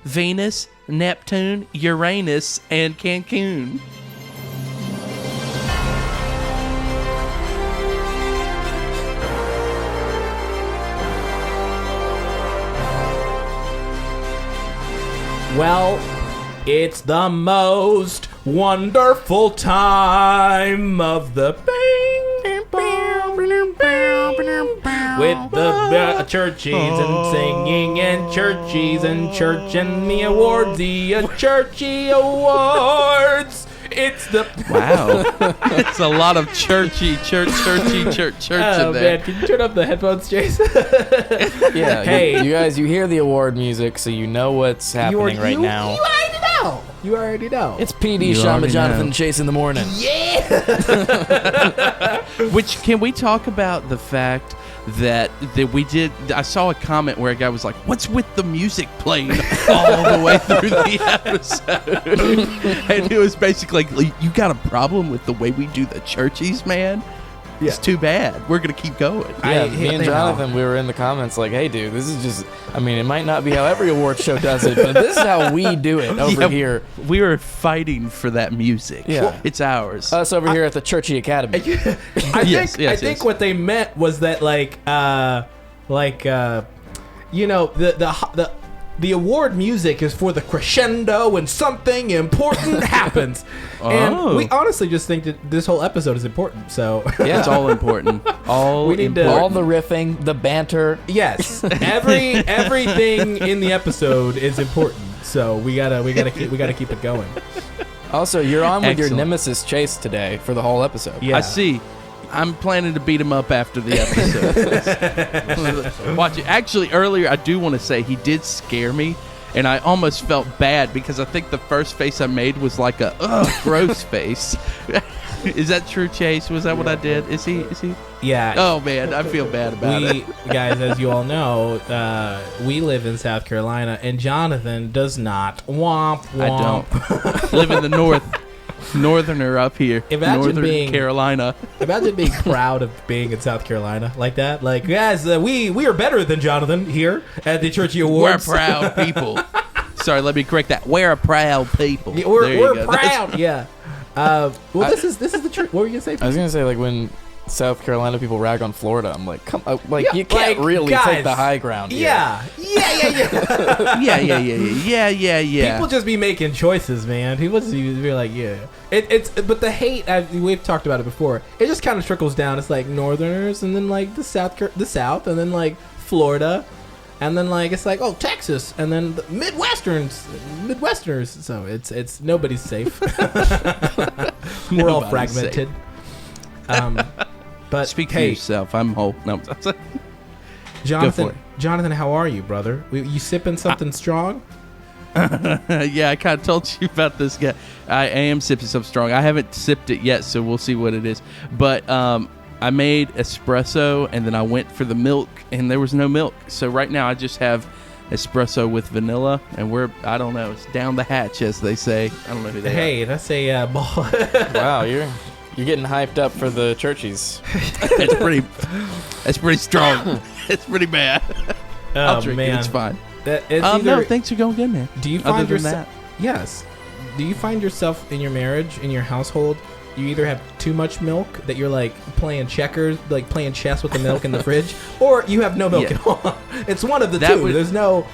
Venus, Neptune, Uranus, and Cancun. Well, it's the most wonderful time of the with the churchies and singing and churchies and church and the awards, the Churchy Awards. It's the Wow, it's a lot of churchy in there. Man, can you turn up the headphones, Jason? Yeah, Hey. you guys, you hear the award music, so you know what's happening right now. You already know. It's PD, You Sahmpa, already Jonathan, know. Chase in the morning. Which, can we talk about the fact that we did? I saw a comment where a guy was like, "What's with the music playing all the way through the episode?" And it was basically like, "You got a problem with the way we do the churchies, man? It's too bad. We're gonna keep going." Yeah, me and Jonathan, we were in the comments like, hey, dude, this is just, I mean, it might not be how every award show does it, but this is how we do it over here. We were fighting for that music. Yeah. It's ours. Us over here at the Churchy Academy. I think what they meant was that the award music is for the crescendo when something important happens. And we honestly just think that this whole episode is important. So Yeah, it's all important. We need to- All the riffing, the banter. yes, everything in the episode is important. So we gotta keep it going. Also, you're on with your Excellent. nemesis Chase today for the whole episode. Yeah. I see. I'm planning to beat him up after the episode. Watch it. Actually, earlier, I do want to say he did scare me, and I almost felt bad because I think the first face I made was like a gross face. Is that true, Chase? Was that what I did? Is he? Yeah. Oh, man, I feel bad about it. Guys, as you all know, we live in South Carolina, and Jonathan does not. Womp womp. I don't. Live in the north. Northerner up here. Imagine Northern being- Carolina. Imagine being proud of being in South Carolina like that. Like, guys, we are better than Jonathan here at the Churchy Awards. We're proud people. Sorry, let me correct that. We're a proud people. Yeah, There you we're go. proud. Yeah. This is the truth. What were you gonna say? I was going to say, like, when South Carolina people rag on Florida, I'm like, come on, like, Yeah, you can't like, really guys, take the high ground here. Yeah. Yeah. People just be making choices, man. People just be like, yeah. But the hate, we've talked about it before. It just kind of trickles down. It's like Northerners, and then like the South, and then like Florida, and then like it's like Texas, and then the Midwesterners. So it's nobody's safe. We're all Nobody's fragmented. But Speak for hey, yourself. I'm whole. No. Jonathan, it. Jonathan, how are you, brother? You sipping something strong? Yeah, I kind of told you about this guy. I am sipping something strong. I haven't sipped it yet, so we'll see what it is. But I made espresso, and then I went for the milk, and there was no milk. So right now I just have espresso with vanilla, and I don't know, it's down the hatch, as they say. I don't know who they are. Hey, that's a ball. Wow, you're getting hyped up for the Churchies. It's pretty strong. It's pretty bad. I'll drink it. It's fine. No, thanks for going in there. Do you Other find than yourself? Yes. Do you find yourself in your marriage, in your household, you either have too much milk that you're like playing checkers, like playing chess with the milk in the fridge, or you have no milk at all? It's one of the two. There's no.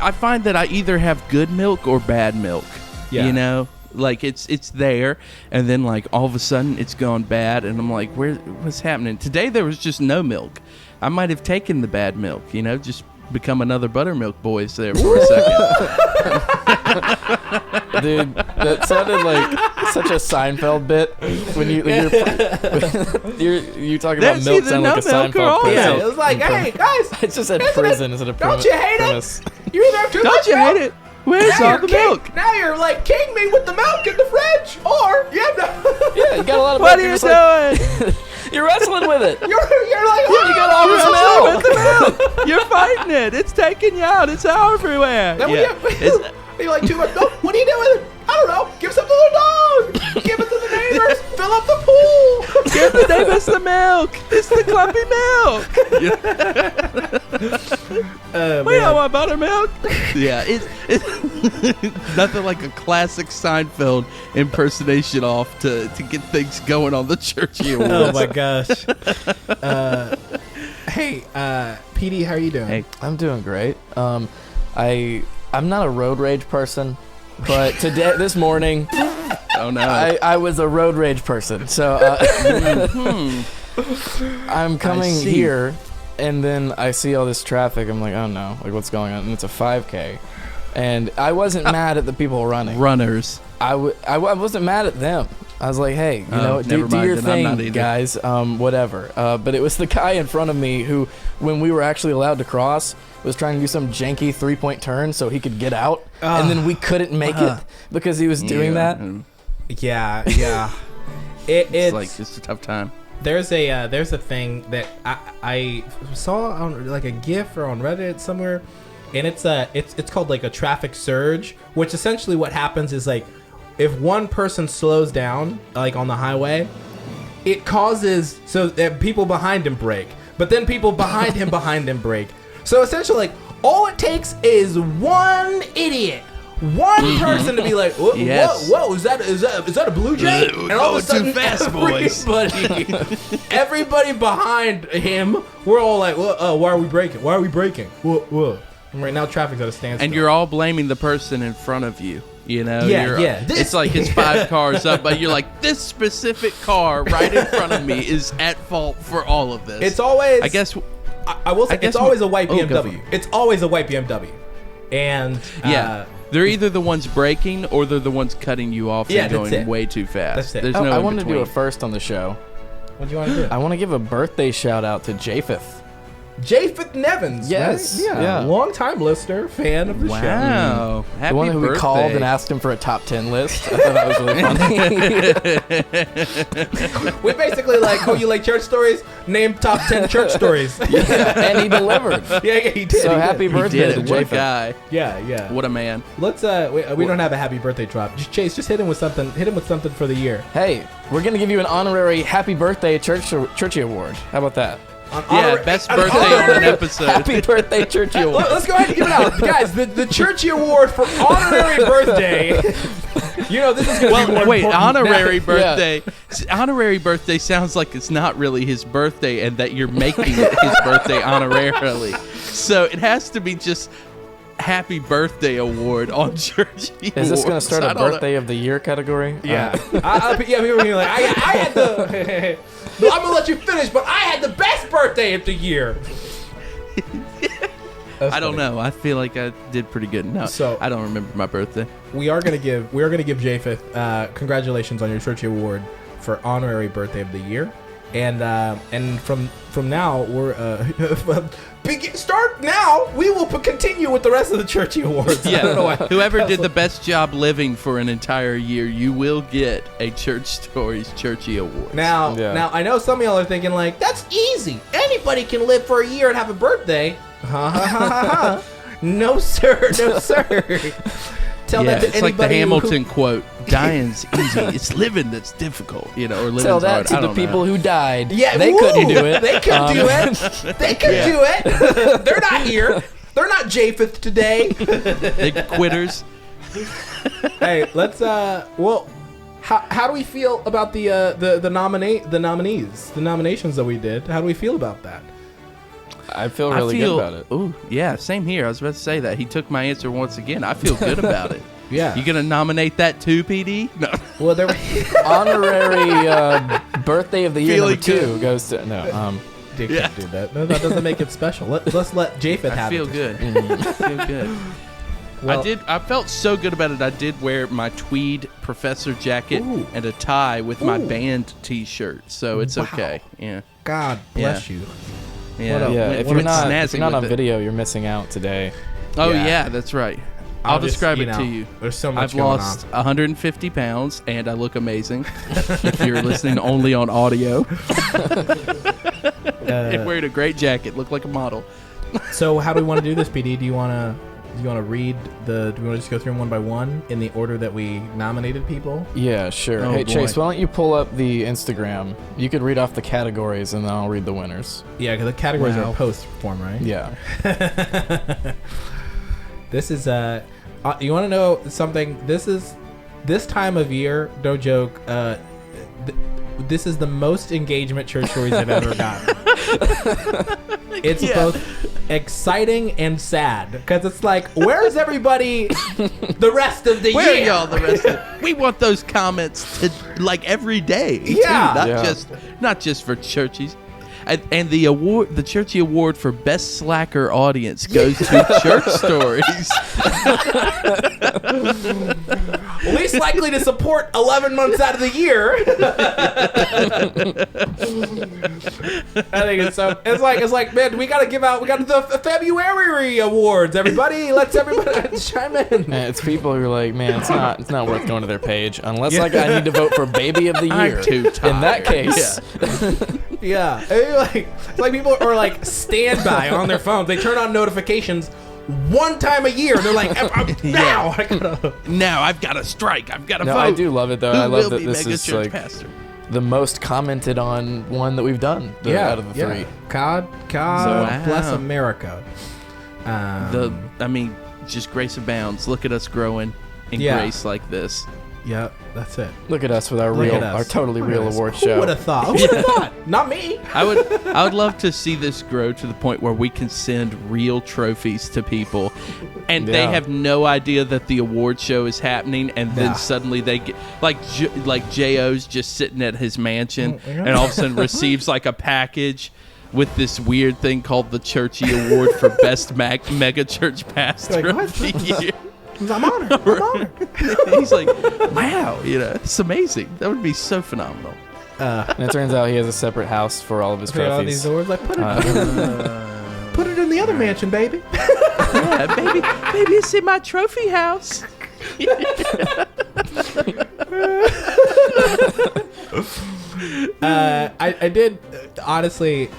I find that I either have good milk or bad milk. Yeah. You know, like it's there, and then like all of a sudden it's gone bad, and I'm like, what's happening? Today there was just no milk. I might have taken the bad milk. You know, just become another buttermilk boys there for a second. Dude, that sounded like such a Seinfeld bit when you're talking about milk sound like a Seinfeld person. Yeah, it was like, hey guys, I just said prison instead of don't you hate premise. it? You either have too Don't much you milk. hate it? Where's all the milk? Now you're like king me with the milk in the fridge, or you have no. Yeah, you got a lot of What milk. are you You're doing? you're wrestling with it. You're like, You got all this milk. You're fighting it. It's taking you out. It's everywhere. Then Yeah. you're like too much milk. What do you do with it? I don't know. Give some to the dog. Give it to the neighbors, fill up the pool. Give the neighbors the milk. It's the clumpy milk. We don't want buttermilk. Yeah, it's nothing like a classic Seinfeld impersonation off to get things going on the Churchy Awards. Oh my gosh. Hey, PD, how are you doing? Hey. I'm doing great. I'm not a road rage person, but this morning, Oh no. I was a road rage person. So I'm coming see. here, and then I see all this traffic. I'm like, oh no, like what's going on? And it's a 5K, and I wasn't mad at the people running. Runners. I wasn't mad at them. I was like, hey, you know, do never mind, your then I'm not thing, either. guys. Whatever. But it was the guy in front of me who, when we were actually allowed to cross, was trying to do some janky 3-point turn so he could get out, and then we couldn't make it because he was doing that. Yeah. It's a tough time. There's a thing that I saw on like a GIF or on Reddit somewhere, and it's called like a traffic surge, which essentially what happens is like if one person slows down like on the highway, it causes so that people behind him brake, but then people behind him brake. So essentially, like all it takes is one idiot. One person to be like, whoa, Yes. whoa, is that a blue jay? And all of a sudden, too fast, boys. everybody behind him, we're all like, why are we braking? Why are we braking? Whoa. And right now, traffic's at a standstill. And you're all blaming the person in front of you. You know, Yeah. It's like it's 5 cars up, but you're like, this specific car right in front of me is at fault for all of this. It's always. I guess. I will say guess it's always a white go for BMW. it. It's always a white BMW, and Yeah. They're either the ones braking or they're the ones cutting you off Yeah, and that's going it. way too fast. That's it. There's Oh, no I in want to do a between. first on the show. what do you want to do? I want to give a birthday shout out to Japheth. Japheth Nevins. Yes, right? yeah. Long-time listener, fan of the show. Wow. Happy The one who we birthday. called and asked him for a top 10 list. I thought that was really funny. We basically like, you like church stories? Name top 10 church stories. And he delivered. Yeah, he did. So he happy did. He birthday did to it. What a Japheth. guy. Yeah. What a man. Let's we don't have a happy birthday drop. Chase, just hit him with something. Hit him with something for the year. Hey, we're going to give you an honorary happy birthday Churchy Award. How about that? Best birthday on an episode. Happy birthday Churchy Award. Let's go ahead and give it out, guys. The Churchy Award for honorary birthday. You know this is going to be more Wait, important honorary now. birthday. Honorary birthday sounds like it's not really his birthday and that you're making it his birthday honorarily. So it has to be just happy birthday award on Churchy Is this going to Awards. start I a don't know. birthday of the year category? Yeah. People are going to be like, I had the. I'm gonna let you finish, but I had the best birthday of the year. I don't know. I feel like I did pretty good. No, So- I don't remember my birthday. We are gonna give Japheth congratulations on your Churchy Award for honorary birthday of the year, and from now we're start now. We will continue with the rest of the Churchy Awards. I don't know why. Whoever did the best job living for an entire year, you will get a Church Stories Churchy Award. Now I know some of y'all are thinking like, that's easy. Anybody can live for a year and have a birthday. Ha ha ha ha ha. No sir. Tell that to it's like the anybody Hamilton quote: "Dying's easy; it's living that's difficult." You know, or living's Tell that hard. to I the don't people know. who died. Yeah, they couldn't do it. They couldn't do it. They could do it. They're not here. They're not Japheth today. They're quitters. Hey, let's how do we feel about the nominations that we did? How do we feel about that? I feel really good about it. Ooh, yeah, same here. I was about to say that. He took my answer once again. I feel good about it. Yeah. You gonna nominate that too, PD? No. Well, there Honorary birthday of the year Feeling number 2 good. goes to They can't do that. No, that doesn't make it special. Let's let Japheth I have feel it. good. I feel good. Well- I felt so good about it. I did wear my tweed professor jacket Ooh. and a tie with my Ooh. band T-shirt, so it's Wow. okay. Yeah. God bless you. Yeah. What up? Yeah, Went- if you're went not snazzy on with it. video, you're missing out today. Oh Yeah. yeah, that's right. I'll just, describe you it know, to you. There's so much I've going lost 150 pounds and I look amazing. If you're listening only on audio, on. and wearing a great jacket, look like a model. So how do we want to do this, PD? Do you want to Do you want to read do we want to just go through them one by one in the order that we nominated people? Yeah, sure. Oh, Hey, boy. Chase, why don't you pull up the Instagram? You could read off the categories, and then I'll read the winners. Yeah, because the categories Wow. are post form, right? Yeah. This is you want to know something? This time of year, no joke. This is the most engagement church stories I've ever gotten. It's both exciting and sad because it's like, where's everybody the rest of the Where year? are y'all the rest of We want those comments to like every day. too, Yeah. not just for churches. And the award, the Churchy Award for Best Slacker Audience goes to Church Stories. Least likely to support 11 months out of the year. I think it's so. It's like, man, we gotta do the February awards. Everybody, let's everybody chime in. Man, it's people who are like, man, it's not worth going to their page unless like I need to vote for Baby of the Year. I'm too tired. In that case, Yeah, it's like people are like standby on their phones. They turn on notifications one time a year. They're like, now I gotta. Now I've got to strike. I've got to no, vote. I do love it though. Who I love will that be this mega is church like pastor? the most commented on one that we've done out of the three. God Wow. bless America. Just grace abounds. Look at us growing in Yeah. grace like this. Yep, that's it. Look at us with our Look at us. our totally Look at real us. award Who show. would have thought? Who would have thought? Not me. I would love to see this grow to the point where we can send real trophies to people, and they Yeah. have no idea that the award show is happening, and then Yeah. suddenly they get like J.O.'s just sitting at his mansion, yeah. and all of a sudden receives like a package with this weird thing called the Churchy Award for Best Mega Church Pastor Like, what? of the Year. I'm honored. I'm honored. He's like, wow, it's amazing. That would be so phenomenal. And it turns out he has a separate house for all of his All these trophies. awards, like put it in the other mansion, baby. Yeah, baby, it's in my trophy house. I did honestly.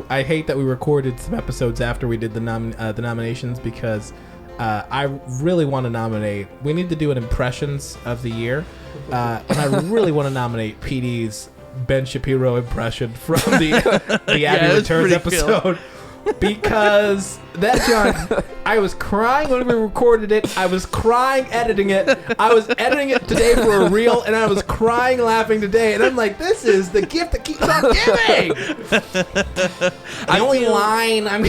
I hate that we recorded some episodes after we did the nominations because I really want to nominate. We need to do an impressions of the year, and I really want to nominate PD's Ben Shapiro impression from the Abby it was Returns pretty cool. episode. Because that John, I was crying when we recorded it. I was crying editing it. I was editing it today for a reel, and I was crying laughing today. And I'm like, this is the gift that keeps on giving. The only line I'm.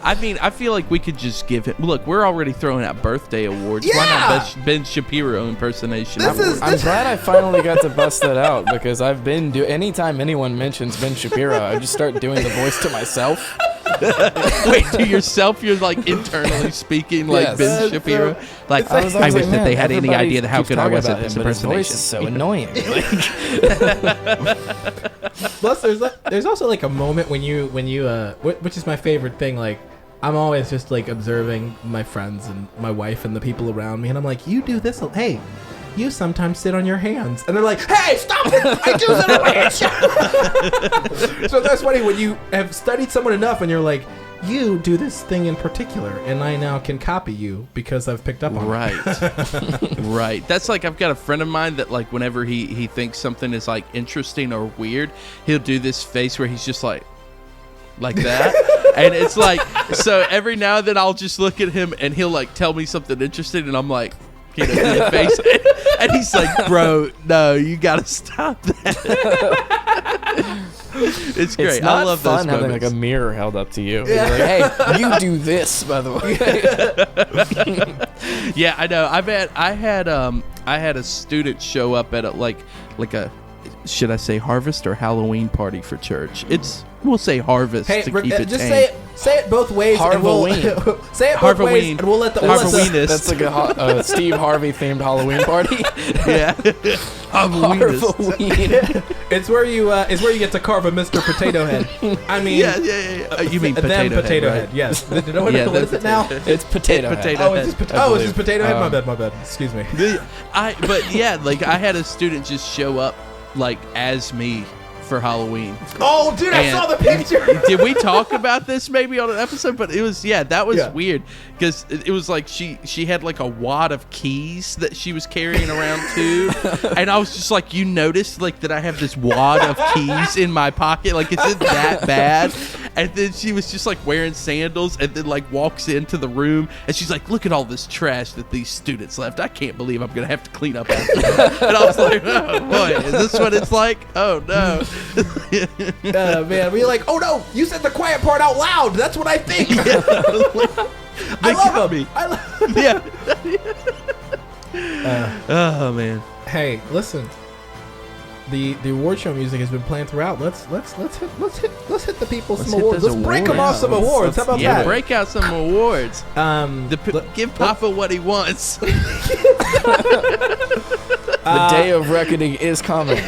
I feel like we could just give him. Look, we're already throwing out birthday awards. Why Yeah! not Ben Shapiro impersonation? This is- I'm glad I finally got to bust that out because I've been anytime anyone mentions Ben Shapiro, I just start doing the voice to myself. Wait, to yourself, you're like internally speaking like Yes. Ben Shapiro. Like, I was I always wish like, that they man, had any everybody idea how keeps good I talking was about at this him, but his voice impersonation. is so annoying. Plus, there's also like a moment when you which is my favorite thing. Like, I'm always just like observing my friends and my wife and the people around me, and I'm like, you do this. Hey, you sometimes sit on your hands, and they're like, hey, stop it! I do sit on my hands. So that's funny when you have studied someone enough, and you're like, you do this thing in particular, and I now can copy you because I've picked up on it. Right. Right. That's like, I've got a friend of mine that like whenever he thinks something is like interesting or weird, he'll do this face where he's just like that. And it's like, so every now and then I'll just look at him and he'll like tell me something interesting and I'm like, do your face. And he's like, bro, no, you gotta stop that. It's great. It's not I love fun those having moments. like a mirror held up to you. Yeah. Like, hey, you do this, by the way. Yeah, I know. I had a student show up at a should I say harvest or Halloween party for church? We'll say harvest Hey, to keep it just tame. say it both ways. And we'll, Harvoween. say it both ways, Harvoween. and we'll let the Harvoweenist. That's like a Steve Harvey themed Halloween party. Yeah. Halloweenist. Harvoween. It's where you get to carve a Mr. Potato Head. I mean, Yeah. You mean them potato head, right? yes. What them is it now? It's potato. Potato Head. Oh, head. it's just I it's just Potato Head. believe. My bad. Excuse me. But yeah, like I had a student just show up like as me for Halloween. Oh, dude, I saw the picture. Did we talk about this maybe on an episode? But it was, that was weird because it was like she had like a wad of keys that she was carrying around too, and I was just like, you noticed like that I have this wad of keys in my pocket? Like, is it that bad? And then she was just like wearing sandals, and then like walks into the room, and she's like, look at all this trash that these students left. I can't believe I'm gonna have to clean up after them. And I was like, oh boy, is this what it's like? Oh no. Man, we're like, oh no, you said the quiet part out loud. That's what I think. I love him. I love him. Yeah. Oh man. Hey, listen. The award show music has been playing throughout. Let's hit the people some awards. Let's break them off some awards. How about that? Break out some awards. Give Papa what he wants. The day of reckoning is coming.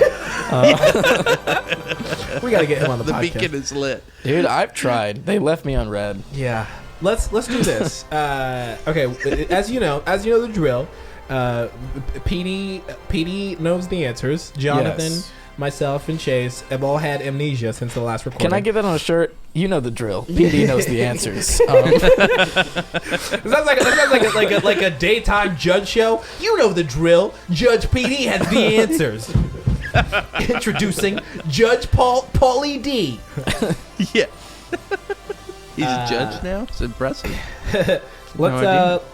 We gotta get him on the podcast. The beacon is lit, dude. I've tried. They left me on red. Yeah. Let's do this. Okay. As you know the drill. PD knows the answers. Jonathan, myself, and Chase have all had amnesia since the last recording. Can I get that on a shirt? You know the drill. PD knows the answers. That sounds like a daytime judge show. You know the drill. Judge PD has the answers. Introducing Judge Paulie D. Yeah. He's a judge now. It's impressive. Let's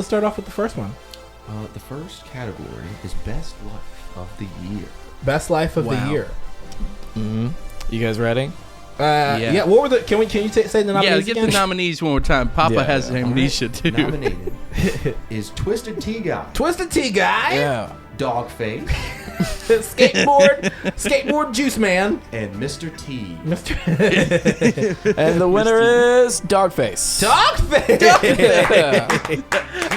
start off with the first one. The first category is Best Life of the Year. Best Life of the Year. Mm-hmm. You guys ready? Yeah. What were the? Can you say the nominees? Yeah, get again? the nominees one more time. Papa has amnesia too. Nominated is Twisted Tea Guy. Twisted Tea Guy. Yeah. Dogface. skateboard juice man, and Mr. T. And the winner is Dogface.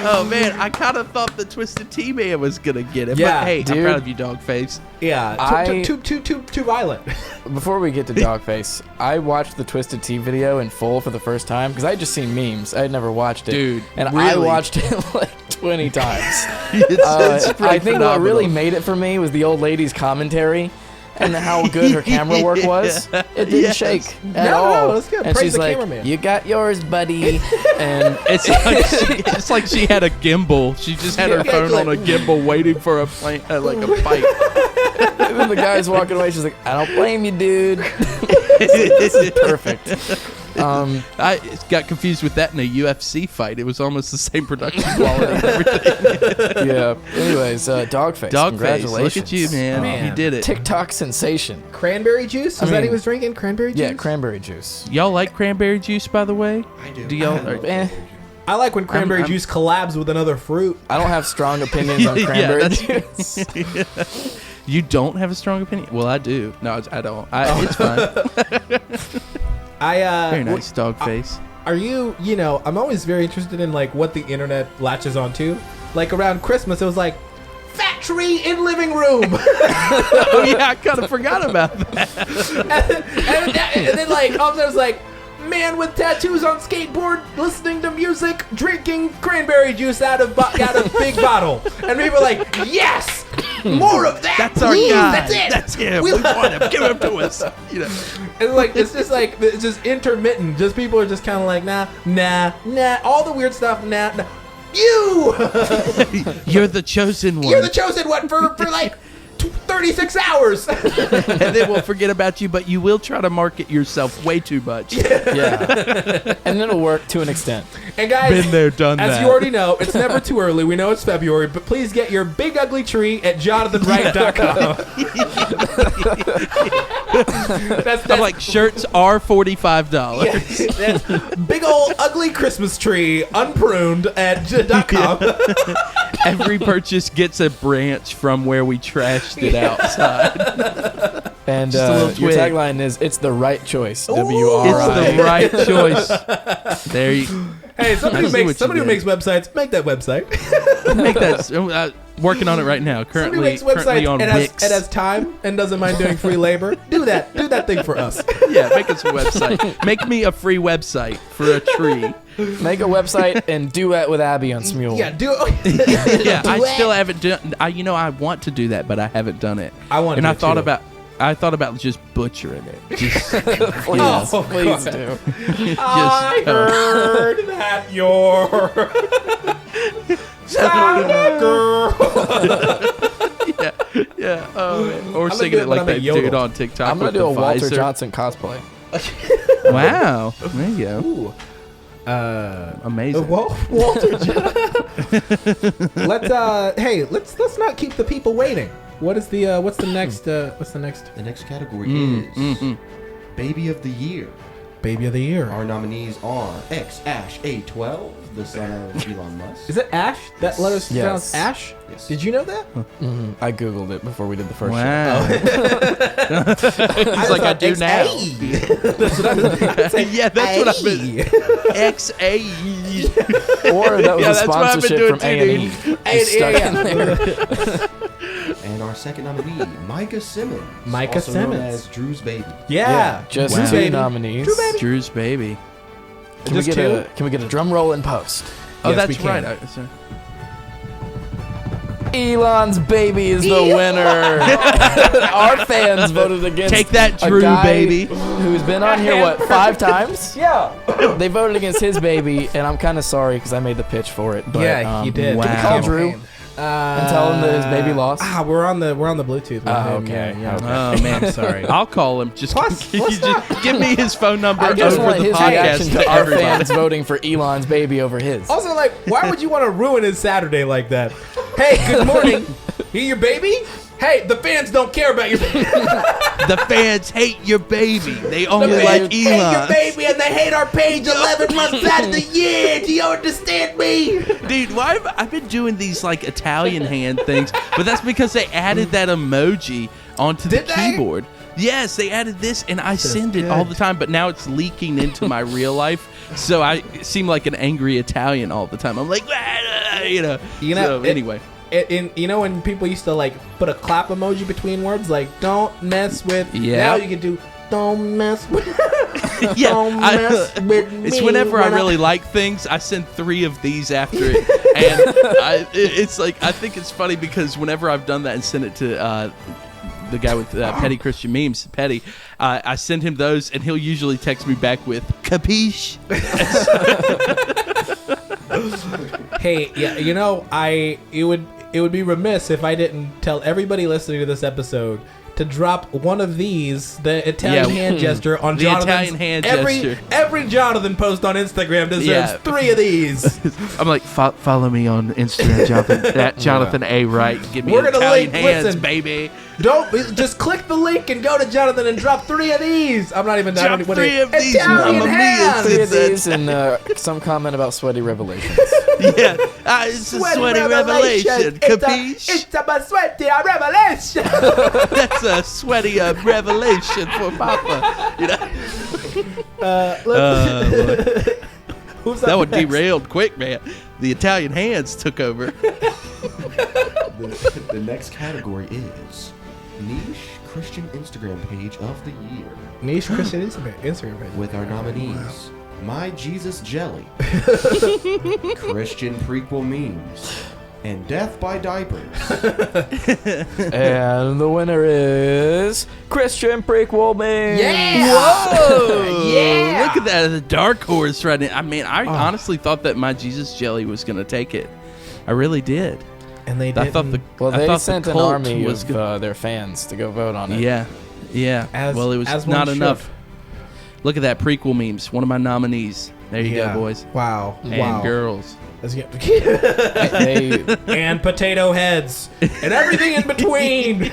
Oh man, I kind of thought the Twisted Tea Man was gonna get it. Yeah, but hey, dude. I'm proud of you, Dogface. Yeah, too violent. Before we get to Dogface, I watched the Twisted Tea video in full for the first time because I had just seen memes. I had never watched it, Dude. And really? I watched it like 20 times. It's I pretty think what really made it for me was the old lady's commentary and how good her camera work was. It didn't shake at all. No, that's good. And Praise she's the like, cameraman. "You got yours, buddy." And it's like she had a gimbal. She just had her phone on a gimbal, waiting for a fight. And then the guy's walking away. She's like, "I don't blame you, dude." This is perfect. I got confused with that in a UFC fight. It was almost the same production quality and everything. Yeah. Anyways, Dogface. Congratulations. Look at you, man. You did it. TikTok sensation. Cranberry juice? Is that he was drinking cranberry juice? Yeah, cranberry juice. Y'all like cranberry juice, by the way? I do. Do y'all? I like when cranberry juice collabs with another fruit. I don't have strong opinions on cranberry juice. You don't have a strong opinion? Well, I do. No, I don't. It's fine. Very nice, Dogface. Are you know, I'm always very interested in like what the internet latches onto. Like around Christmas, it was like, factory in living room. Oh yeah, I kind of forgot about that. and then like, all of a sudden it was like, man with tattoos on skateboard, listening to music, drinking cranberry juice out of big bottle. And we were like, yes, more of that. That's please. Our guy. That's it. That's him. We want him. Give him to us. You know. And like it's just intermittent. Just people are just kind of like nah. All the weird stuff, nah. You. You're the chosen one. You're the chosen one for like 36 hours. And then we'll forget about you, but you will try to market yourself way too much. Yeah. And it'll work to an extent. And guys, been there, done as that. you already know, it's never too early. We know it's February, but please get your big ugly tree at jonathanwright.com. I'm like, shirts are $45. Yeah, that's big old ugly Christmas tree, unpruned at .com. Every purchase gets a branch from where we trashed it outside. And Just a little your twig. tagline is, "It's the right choice." It's W-R-I. the right choice. There you Hey, somebody I see who what makes you did. websites, make that website. make that. Working on it right now. Somebody Currently makes websites on and Wix. has time and doesn't mind doing free labor. Do that thing for us. Yeah, make us a website. Make me a free website for a tree. Make a website and duet with Abby on Smule. Yeah, Yeah, I still haven't done. I want to do that, but I haven't done it. I want. And to I thought too. about. I thought about just butchering it. Just, Please, please do. I heard that you're a girl. yeah. Oh, man. Or I'm singing gonna it do like it that on a yodel. dude on TikTok. I'm gonna with do a the Walter visor. Johnson cosplay. Wow. There you go. Ooh. Amazing. Well, Walter. Let's not keep the people waiting. What's the next? The next category is Baby of the Year. Baby of the Year. Our nominees are X-A12, the son of Elon Musk. Is it Ash? That letter sounds Ash? Yes. Did you know that? I googled it before we did the first show. Wow. He's like, I do now. That's what I mean. Yeah, that's what I've been. XAE. Or that was Yeah, a that's what I've been sponsorship doing from too, A&E. And our second nominee, Micah Simmons. Micah also known Simmons. as Drew's baby. Yeah. Just Wow. 2 Baby. nominees. True baby. Drew's baby. Can we, Just can we get a drum roll in post? Oh, Yes, that's we can. right. Sorry. Elon's baby is the winner. Our fans voted against. Take that, a Drew, guy baby. Who's been on here, what, 5 times? Yeah. They voted against his baby, and I'm kind of sorry because I made the pitch for it. But, Yeah, you did. wow. Can we call Drew and tell him that his baby lost? We're on the Bluetooth. with him, okay, Yeah. okay. Oh man, Sorry. I'll call him. Just, Plus- you just give me his phone number I just over want the his podcast reaction to to our everybody. fans voting for Elon's baby over his. Also, like, why would you want to ruin his Saturday like that? Hey, good morning. You your baby? Hey, the fans don't care about your baby. The fans hate your baby. They only The like fans hate your Elon. baby and they hate our page 11 months out of the year. Do you understand me? Dude, why have I've been doing these like Italian hand things, but that's because they added that emoji onto the Did they? keyboard. Yes, they added this, and I send it all the time, but now it's leaking into my real life, so I seem like an angry Italian all the time. I'm like, you know. So, anyway. When people used to like put a clap emoji between words, like "don't mess with." Yeah. Now you can do "don't mess with." Yeah, Don't mess with me. it's whenever I when really like things, I send 3 of these after it, and it's like I think it's funny because whenever I've done that and sent it to the guy with Petty Christian Memes, Petty, I send him those, and he'll usually text me back with "capiche." Hey, yeah, it would be remiss if I didn't tell everybody listening to this episode to drop one of these, the Italian hand gesture on The Jonathan's. Italian hand gesture. Every Jonathan post on Instagram deserves Yeah. 3 of these. I'm like, follow me on Instagram, Jonathan. At Jonathan A. Wright. Give me We're gonna Italian link- hands, listen. baby. Don't just click the link and go to Jonathan and drop 3 of these. I'm not even Drop done. 3 of these, Italian Mamma Mia, hands. 3 of these and some comment about sweaty revelations. Yeah, it's a sweaty revelation. Capiche? It's a sweaty revelation. That's a sweaty revelation for Papa. You know? Who's That up one next? derailed quick, man. The Italian hands took over. The next category is Niche Christian Instagram Page of the Year. Niche Christian Instagram page. With our nominees, My Jesus Jelly, Christian Prequel Memes, and Death by Diapers. And the winner is Christian Prequel Man. Yeah! Whoa! Yeah! Look at that, the dark horse right in. I mean, I honestly thought that My Jesus Jelly was going to take it. I really did. And they I thought didn't. Well, I they thought sent the an cult army was of their fans to go vote on it. Yeah, yeah. Well, it was as one not should. enough. Look at that prequel memes. One of my nominees. There you go, boys Wow. and wow. girls. Let's get They, and potato heads and everything in between.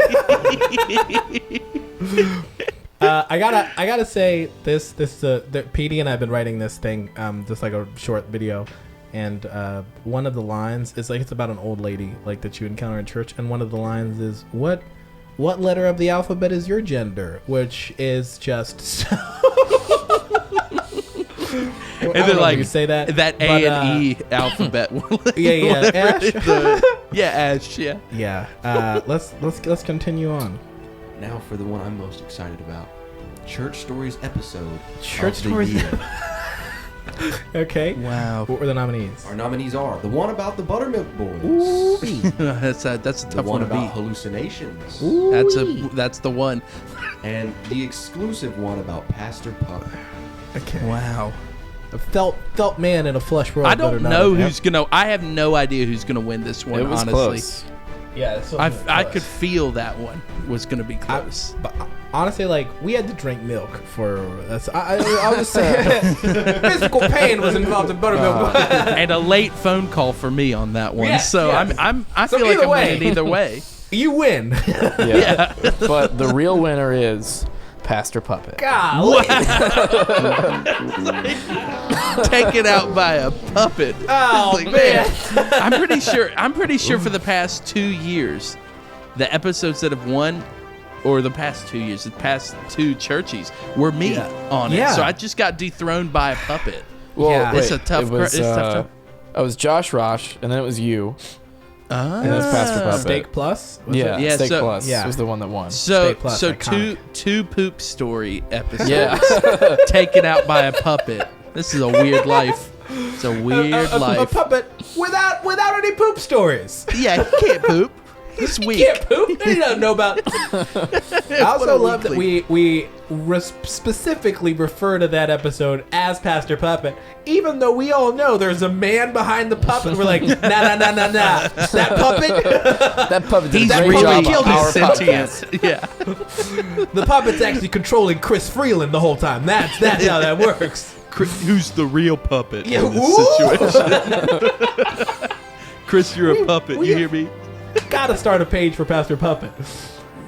I gotta say this PD and I've been writing this thing, just like a short video, and one of the lines is like, it's about an old lady like that you encounter in church, and one of the lines is, what letter of the alphabet is your gender? Which is just so And then like you say that A and E alphabet. yeah Ash. Yeah, Ash. Yeah. Yeah. Let's continue on. Now for the one I'm most excited about. Church Stories episode Church of the Stories. Year. Okay. Wow. What were the nominees? Our nominees are the one about the Buttermilk Boys, that's a the tough one one to about beat. hallucinations, That's the one. and the exclusive one about Pastor Puppet. Okay. Wow. A felt man in a flush world. I don't better not know have- who's gonna. I have no idea who's gonna win this one. It was honestly, close. Yeah, it's I could feel that one was gonna be close. But honestly, like, we had to drink milk for that's. I was saying, physical pain was involved in buttermilk. And a late phone call for me on that one. Yes, so yes. I So feel like either I'm way. winning either way. You win. Yeah. But the real winner is Pastor Puppet. Golly. Taken out by a puppet. Oh, Like, man. I'm pretty sure for the past 2 years, the episodes that have won, or the past 2 years, the past two Churchies, were me Yeah. on it. Yeah. So I just got dethroned by a puppet. Well, Yeah. wait, It's a tough It was, it's tough. it was Josh Rosh, and then it was you. And that's Pastor Puppet. Steak Plus. Was Yeah, it? Yeah, Steak so- Plus Yeah. was the one that won. So Stay Plus, iconic. two poop story episodes Yeah. taken out by a puppet. This is a weird life. It's a weird A life. puppet without any poop stories. Yeah, he can't poop. He's weak. Can't poop. He doesn't know about. I also love that we specifically refer to that episode as Pastor Puppet, even though we all know there's a man behind the puppet. We're like, nah. That puppet, That puppet did He's a great really job killed on our his sentient. podcast. Yeah. the puppet's actually controlling Chris Freeland the whole time. That's how that works. Who's the real puppet Yeah, in this ooh. situation? Chris, you're a puppet. You hear me? Gotta start a page for Pastor Puppet.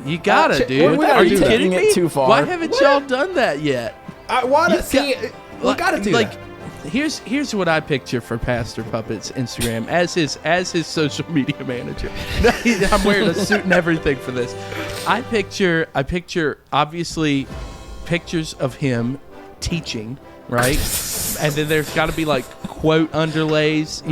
You gotta, dude. we gotta Are do you that. kidding Taking me? it too far. Why haven't y'all done that yet? I want You to see. We gotta do like, that. Here's what I picture for Pastor Puppet's Instagram as his social media manager. I'm wearing a suit and everything for this. I picture obviously pictures of him teaching, right? And then there's got to be like quote underlays,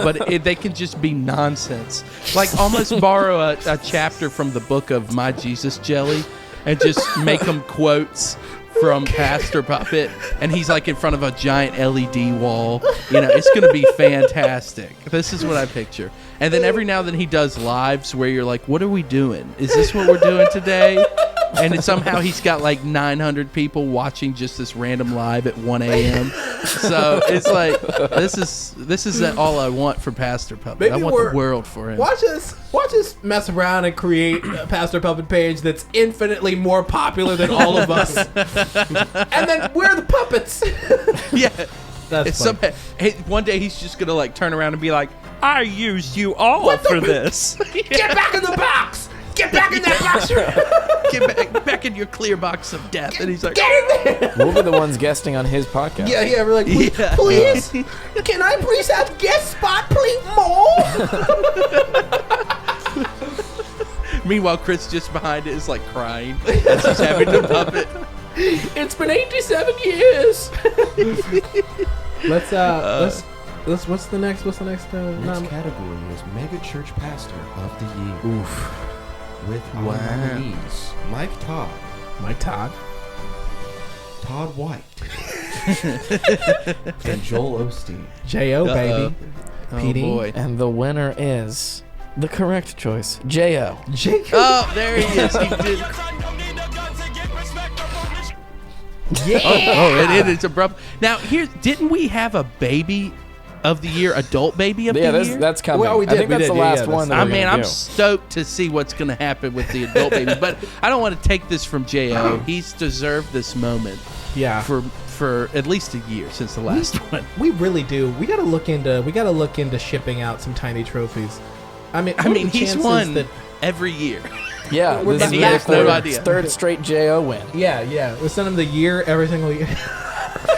but they can just be nonsense. Like almost borrow a chapter from the book of My Jesus Jelly and just make them quotes from Pastor Puppet, and he's like in front of a giant LED wall. It's going to be fantastic. This is what I picture. And then every now and then he does lives where you're like, what are we doing? Is this what we're doing today? And somehow he's got like 900 people watching just this random live at 1 a.m. So it's like, this is all I want for Pastor Puppet. Maybe I want the world for him. Watch us mess around and create a Pastor Puppet page that's infinitely more popular than all of us. And then we're the puppets. Yeah. That's It's fun. one day he's just gonna like turn around and be like, "I used you all for this. Get back in the box! Get back in that box! Get back in your clear box of death." And he's like, Get in there! We'll be the ones guesting on his podcast. Yeah, we're like, please, Yeah. please, can I please have guest spot, please, more? Meanwhile, Chris just behind it is like crying as he's having the puppet. It's been 87 years. Let's what's the next Next category is Mega Church Pastor of the Year. Oof. With our Wow. nominees, Mike Todd, Mike Todd. Todd White, and Joel Osteen. J.O. baby. Oh PD. boy. And the winner is the correct choice, J.O. Jacob. Oh, there he is. He did. Yeah. Oh, it is abrupt. Now, didn't we have a baby of the year, adult baby of the year? That's coming. Well, we I did, think we that's did, the yeah, last yeah, one. that's- That we're I'm gonna do. stoked to see what's going to happen with the adult baby, but I don't want to take this from J.O. He's deserved this moment Yeah. for at least a year since the last one. We really do. We gotta look into shipping out some tiny trophies. I mean, He's won That, every year. Yeah, We're this is back- the back third, no idea. third straight J.O. win. yeah. We send him the year every single year.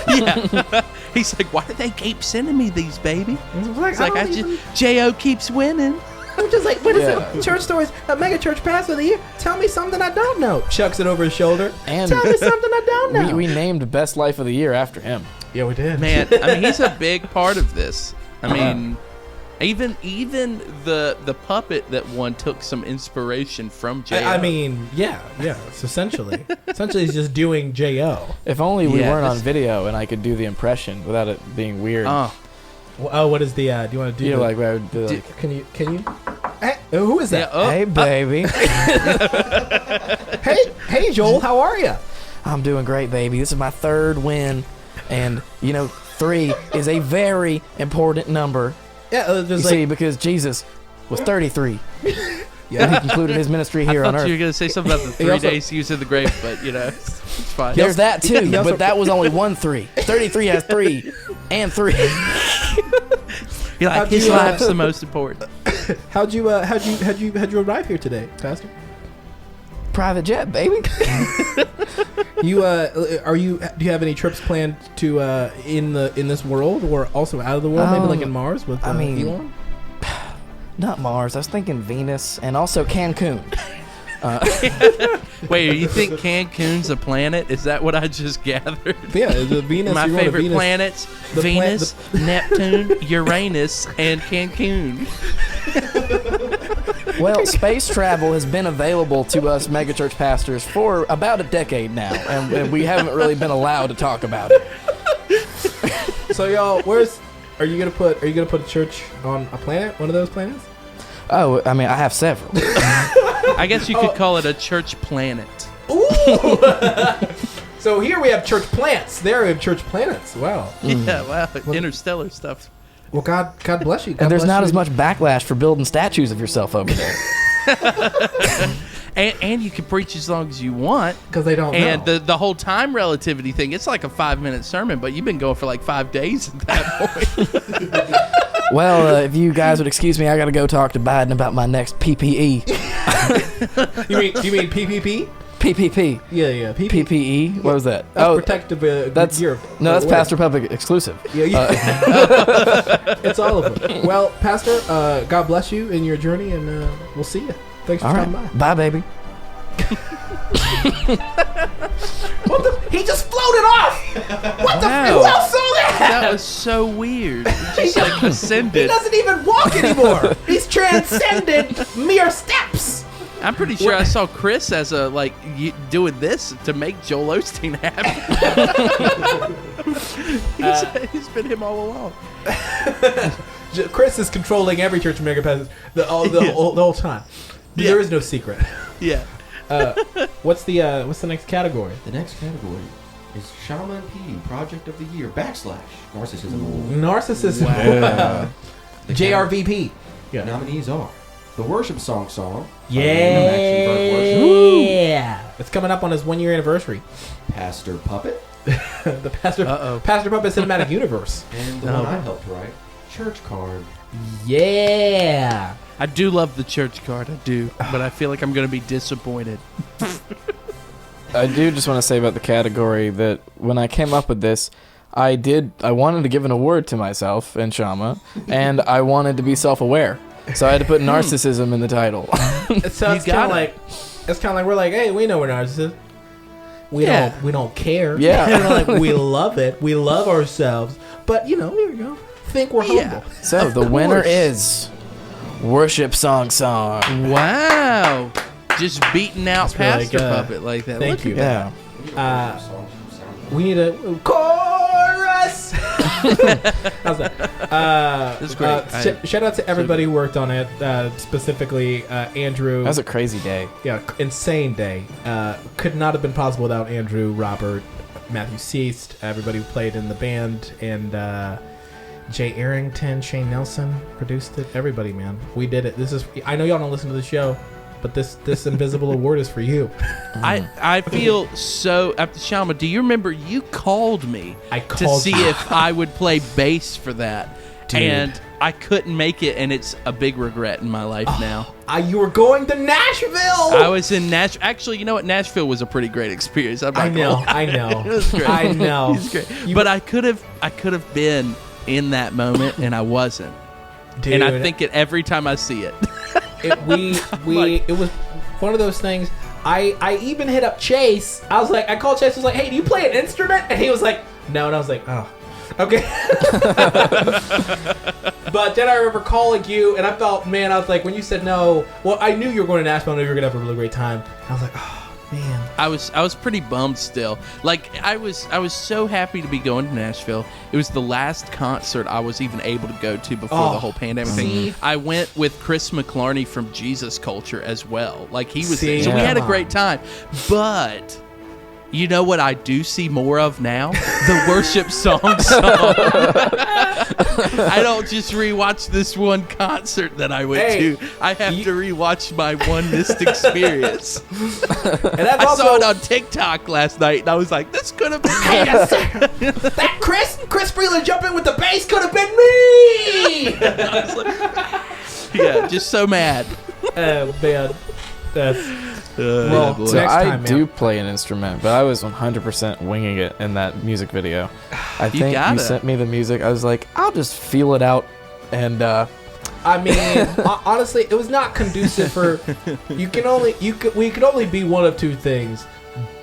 Yeah. He's like, why do they keep sending me these, baby? It's It's like, J.O. keeps winning. I'm just like, what is Yeah. it? Church Stories, a mega church pastor of the year. Tell me something I don't know. Chucks it over his shoulder. And Tell me something I don't know. we named Best Life of the Year after him. Yeah, we did. Man, I mean, he's a big part of this. I mean, Even the puppet that won took some inspiration from J.O. I mean, yeah. It's essentially he's just doing J.O. If only we Yeah, weren't on this- video and I could do the impression without it being weird. Oh, Oh, what is the? Do you want to do? You know, the- like where I would do like, Can you? Hey, who is yeah. that? Oh, hey baby, Hey, Joel, how are you? I'm doing great, baby. This is my 3rd win, and 3 is a very important number. Yeah, You there's see, because Jesus was 33. Yeah, he concluded his ministry here I on thought earth. you were gonna say something about the 3 also- days he was in the grave, but it's fine. There's that too, he also- but that was only 1 3. 33 has 3 and 3. You're like, How'd his you, life's the most important. how'd you arrive here today, Pastor? Private jet, baby. Do you have any trips planned to in this world or also out of the world? Maybe like in Mars with I mean- Elon? Not Mars. I was thinking Venus and also Cancun. Wait, you think Cancun's a planet? Is that what I just gathered? Yeah, the Venus. My you're going to favorite Venus. planets: The Venus, Neptune, Uranus, and Cancun. Well, space travel has been available to us megachurch pastors for about a decade now, and we haven't really been allowed to talk about it. So y'all, are you gonna put a church on a planet? One of those planets? Oh, I mean, I have several. I guess you could call it a church planet. Ooh! So here we have church plants. There we have church planets. Wow. Yeah, wow, interstellar stuff. Well, God bless you. God And there's bless not you. as much backlash for building statues of yourself over there. And you can preach as long as you want. because they don't And know. the whole time relativity thing, it's like a 5-minute sermon, but you've been going for like 5 days at that point. Well, if you guys would excuse me, I got to go talk to Biden about my next PPE. You mean PPP? PPP. Yeah. PPE? What was that? That's protective that's gear. No, that's Whatever. Pastor Public exclusive. Yeah. It's all of them. Well, Pastor, God bless you in your journey, and we'll see you. Thanks for All coming right. by. Bye, baby. What the? He just floated off. What the? Wow. Who else saw that? That was so weird. It just like He ascended. doesn't even walk anymore. He's transcended mere steps. I'm pretty sure I saw Chris as a doing this to make Joel Osteen happy. He's been him all along. Chris is controlling every church in Mega Pass the whole time. Yeah. There is no secret. Yeah. What's the next category? The next category is Shaman P Project of the Year / Narcissism Award. Narcissism. Wow. The JRVP. nominees are the Worship Song Song. Yeah. Worship. It's coming up on his 1-year anniversary. Pastor Puppet. The Pastor Uh-oh. Puppet Cinematic Universe. And the one I helped write, Church Card. Yeah. I do love the church card, I do, but I feel like I'm going to be disappointed. I do just want to say about the category that when I came up with this, I wanted to give an award to myself and Sahmpa, and I wanted to be self-aware. So I had to put narcissism in the title. So it's kind of like we're like, hey, we know we're narcissists. We don't care. Yeah. We're like, we love it. We love ourselves. But here we go. Think we're humble. So Of the winner course. is Worship Song. Wow. Just beating out That's really Pastor good. Puppet like that. Thank Look you. at Yeah. We need a chorus. How's that? That's great. Shout out to everybody who worked on it. Specifically, Andrew. That was a crazy day. Yeah, insane day. Could not have been possible without Andrew, Robert, Matthew Seast, everybody who played in the band, and Jay Arrington, Shane Nelson produced it. Everybody, man, we did it. I know y'all don't listen to the show, but this invisible award is for you. I feel so. Sahmpa, do you remember you called me I to called see you. if I would play bass for that? Dude. And I couldn't make it, and it's a big regret in my life now. You were going to Nashville. I was in Nashville. Actually, you know what? Nashville was a pretty great experience. I'm not I know. gonna lie. I know. It was great. I know. It was great. But I could have been in that moment, and I wasn't. Dude, And I think it every time I see it. it was one of those things. I even hit up Chase. I called Chase. I was like, hey, do you play an instrument? And he was like, no. And I was like, oh. Okay. But then I remember calling you, and I felt, man, I was like, when you said no, well, I knew you were going to Nashville, I knew you were going to have a really great time. I was like, oh, man. I was pretty bummed still. Like I was so happy to be going to Nashville. It was the last concert I was even able to go to before the whole pandemic thing. I went with Chris McClarney from Jesus Culture as well. Like he was there. So we had a great time. But you know what I do see more of now? The worship song. I don't just rewatch this one concert that I went to. I have to rewatch my one missed experience. And that's I saw it on TikTok last night, and I was like, "This could have been me." That Chris Freeland jumping with the bass could have been me. I was like, yeah, just so mad. Man, that's. Well, So next I time, do man. play an instrument, but I was 100% winging it in that music video. I think you gotta. sent me the music. I was like, I'll just feel it out, and I mean, honestly, it was not conducive for. We could only be one of two things: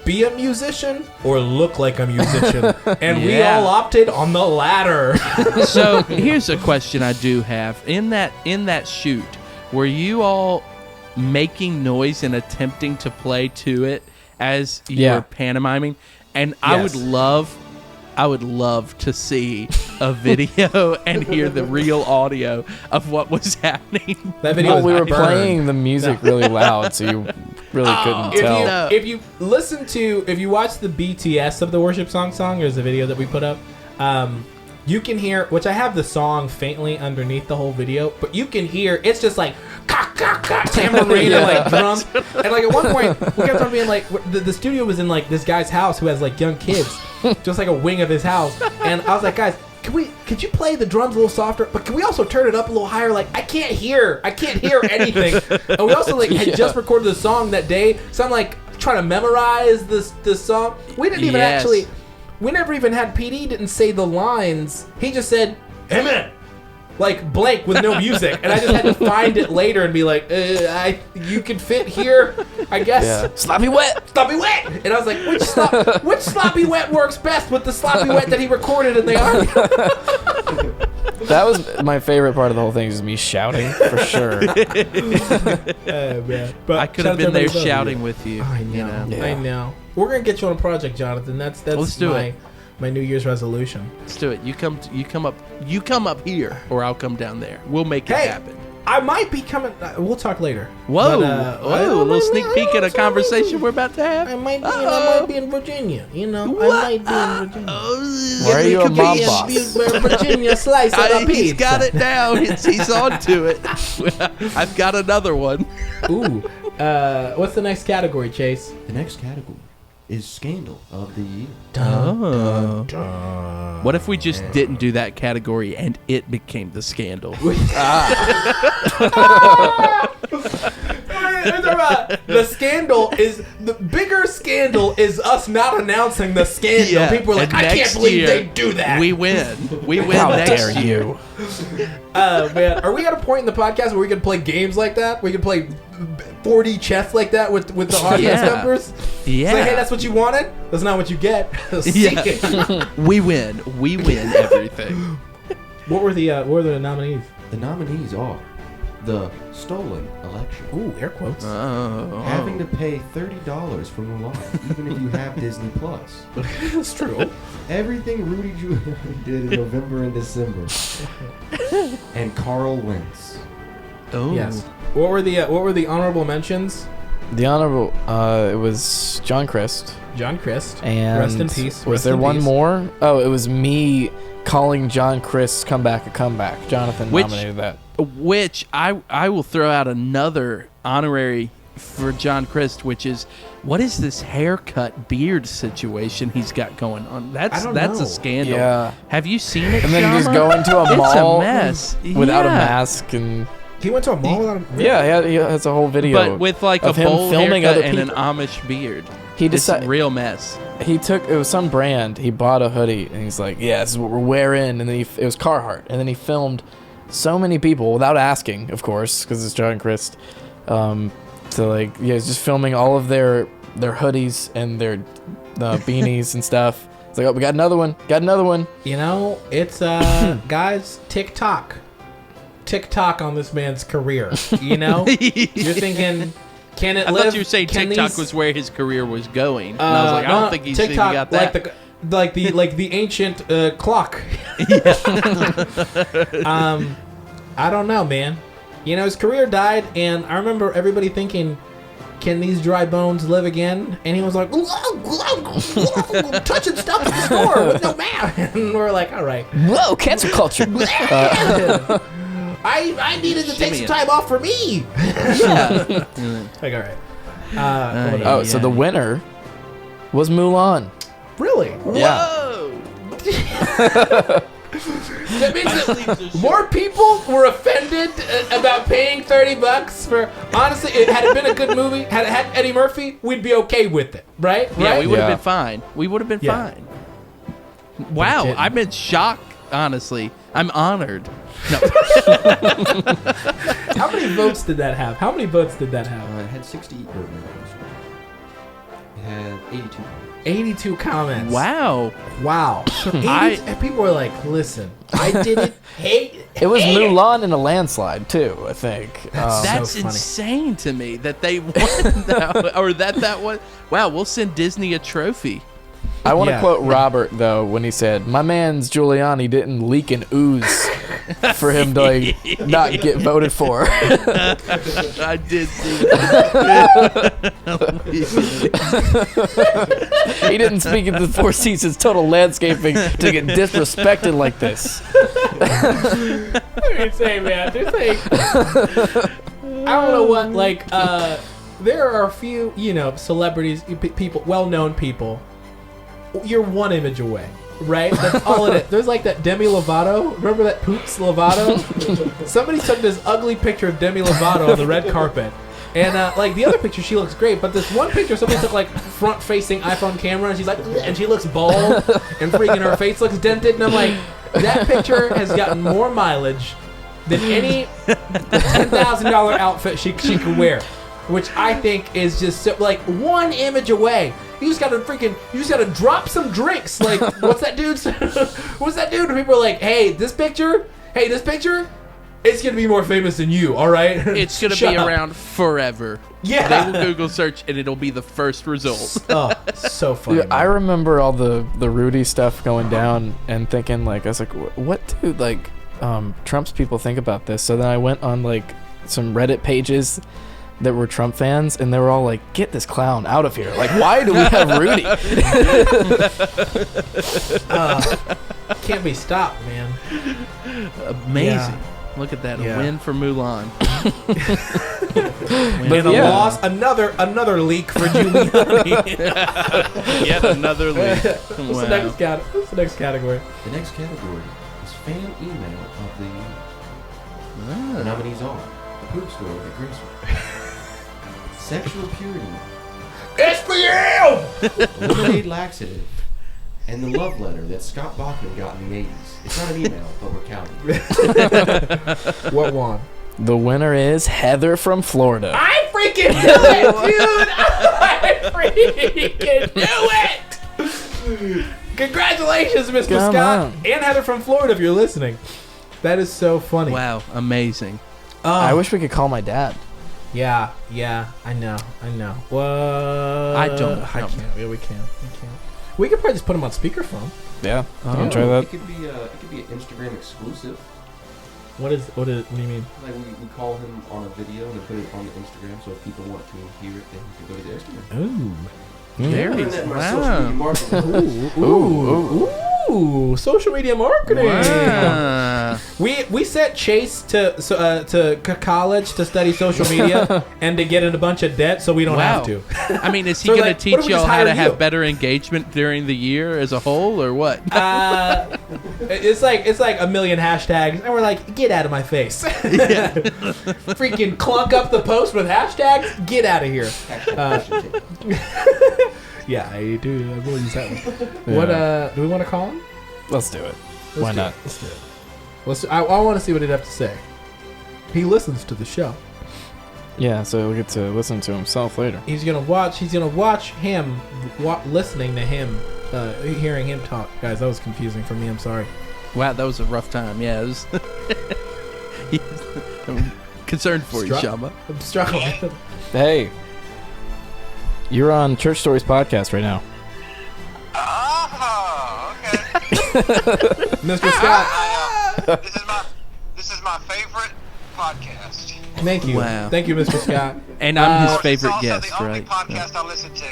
be a musician or look like a musician, and we all opted on the latter. So here's a question I do have: in that shoot, were you all making noise and attempting to play to it as you were pantomiming? And I would love to see a video and hear the real audio of what was happening. That video was we were burned. playing the music really loud, so you really couldn't tell. If you watch the BTS of the worship song, there's a video that we put up. You can hear, which I have the song faintly underneath the whole video, but you can hear it's just like tambourine and like drums. And like at one point, we kept on being like, the studio was in like this guy's house who has like young kids, just like a wing of his house. And I was like, guys, could you play the drums a little softer? But can we also turn it up a little higher? Like I can't hear anything. And we also like had just recorded the song that day, so I'm like trying to memorize this song. We didn't even actually. We never even had PD didn't say the lines. He just said, "Amen," like blank with no music, and I just had to find it later and be like, "You could fit here, I guess." Yeah. Sloppy wet. And I was like, which sloppy wet works best with the sloppy wet that he recorded in the audio? That was my favorite part of the whole thing, is me shouting for sure. Man. But I could have been there shouting with you. I know. You know? Yeah. I know. We're gonna get you on a project, Jonathan. That's Let's do it. my New Year's resolution. Let's do it. You come up here, or I'll come down there. We'll make it happen. I might be coming. We'll talk later. Whoa, But, a little sneak peek at a conversation we're about to have. I might be in Virginia. I might be in Virginia. Why are you a mob boss? Virginia slice of a pizza. He's got it down. He's on to it. I've got another one. Ooh. What's the next category, Chase? The next category is Scandal of the Year. What if we just didn't do that category and it became the scandal? The scandal is the bigger scandal is us not announcing the scandal. Yeah, People are like, and I can't next believe year, they do that. We win. We win How next dare year. you? Man, are we at a point in the podcast where we can play games like that? We can play 4D chess like that with the audience members? Yeah. Say, hey, that's what you wanted? That's not what you get. Yeah. We win. We win everything. What were the nominees? The nominees are the Stolen Election, Ooh, air quotes. having to pay $30 for Mulan, even if you have Disney Plus. That's true. Everything Rudy Giuliani did in November and December, and Carl Wentz. Oh. Yes. What were the honorable mentions? The honorable, it was John Christ. John Christ. And rest in peace. Was Rest there in one peace. more? Oh, it was me calling John Christ's comeback a comeback. Jonathan Which- nominated that. Which I will throw out another honorary for John Christ, which is, what is this haircut beard situation he's got going on? That's know. a scandal. Yeah. Have you seen it? And then you just Shama? go into a It's mall a mess. without a Yeah. mask, and He went to a mall without a... yeah, he has a whole video. But with like a of him bowl filming haircut other and an people. Amish beard. He It's a decided real mess. it was some brand. He bought a hoodie, and he's like, "Yeah, this is what we're wearing." And then it was Carhartt, and then he filmed so many people without asking, of course, because it's John Christ. So like, yeah, he's just filming all of their hoodies and their beanies and stuff. It's It's like, oh, we got another one. Got another one. You know, it's guys, TikTok on this man's career. You know, you're thinking, can it I live? thought you were saying Can TikTok these- was where his career was going. And I was like, I don't think he's even TikTok, got that. like the ancient clock. I don't know, man. You know, his career died, and I remember everybody thinking, can these dry bones live again? And he was like, touching stuff at the store with no mask. And we're like, all right. Whoa, cancel culture. I needed to take some time off for me. Yeah. Like, all right. Oh, so the winner was Mulan. Really? Yeah. Whoa! That means that more people were offended about paying $30 for. Honestly, had it been a good movie, had it had Eddie Murphy, we'd be okay with it, right? Yeah, right? we would have Yeah. been fine. We would have been Yeah. fine. Wow, didn't. I'm in shock, honestly. I'm honored. No. How many votes did that have? How many votes did that have? It had 60. It had 82. 82 comments. Wow. Wow. So 80, and people were like, listen, I didn't hate It was hate Mulan in a landslide too, I think. That's so funny. insane to me that they won that, or that one. Wow, we'll send Disney a trophy. I want to Yeah. quote Robert though when he said, "My man's Giuliani didn't leak an ooze for him to like not get voted for." I did see that. He didn't speak of the Four Seasons total landscaping to get disrespected like this. What are you saying, man? There's like, I don't know what, like, there are a few, you know, celebrities, people, well-known people. You're one image away, right? That's all it is. There's like that Demi Lovato. Remember that Poops Lovato? Somebody took this ugly picture of Demi Lovato on the red carpet. And like the other picture, she looks great, but this one picture, somebody took like front-facing iPhone camera, and she's like, and she looks bald, and freaking her face looks dented, and I'm like, that picture has gotten more mileage than any $10,000 outfit she could wear, which I think is just so, like one image away. You just gotta drop some drinks. Like, what's that dude? What's that dude? And people are like, hey, this picture, it's gonna be more famous than you, all right? It's gonna Shut be up. around forever. Yeah. They will Google search and it'll be the first result. Oh, so funny. Yeah, I man. remember all the Rudy stuff going down and thinking like, I was like, what do like Trump's people think about this? So then I went on like some Reddit pages that were Trump fans, and they were all like, get this clown out of here. Like, why do we have Rudy? Can't be stopped, man. Amazing. Yeah. Look at that. Yeah. A win for Mulan. But And a yeah. loss, another leak for Giuliani. Yet another lead. What's the next category? The next category is fan email of the The nominees are The Poop Story that Grace wrote, Sexual Purity, It's for you! Lemonade Laxative, and The Love Letter that Scott Bachman got in the 80s. It's not an email, but we're counting. What won? The winner is Heather from Florida. I freaking knew it, dude! I freaking knew it! Congratulations, Mr. Come Scott on. and Heather from Florida, if you're listening. That is so funny. Wow, amazing. Oh, I wish we could call my dad. Yeah, I know. What? I don't I know. can't. Yeah, we can. We could probably just put him on speakerphone. Yeah, Oh. you wanna try It that? could be an Instagram exclusive. What do you mean? Like we call him on a video and then put it on the Instagram, so if people want to hear it, they can go to the Instagram. Ooh. Very Learned that in my social media marketing. Ooh, social media marketing. Wow. We sent Chase to college to study social media and to get in a bunch of debt, so we don't have to. I mean, is he So, going like, to what if teach we just y'all how hire to you? have better engagement during the year as a whole, or what? It's like a million hashtags, and we're like, get out of my face. Freaking clunk up the post with hashtags. Get out of here. Yeah, I do. I will use that one. What? Do we want to call him? Let's do it. Let's Why do not? it. Let's do it. I want to see what he'd have to say. He listens to the show. Yeah, so we get to listen to himself later. He's gonna watch him listening to him hearing him talk. Guys, that was confusing for me. I'm sorry. Wow, that was a rough time. Yeah, it was. I'm concerned for you, Sahmpa. I'm struggling. Hey, you're on Church Stories podcast right now. Oh, okay. Mr. Scott. This is my favorite podcast. Thank you. Wow. Thank you, Mr. Scott. And I'm his It's favorite also guest, the only right? podcast I listen to,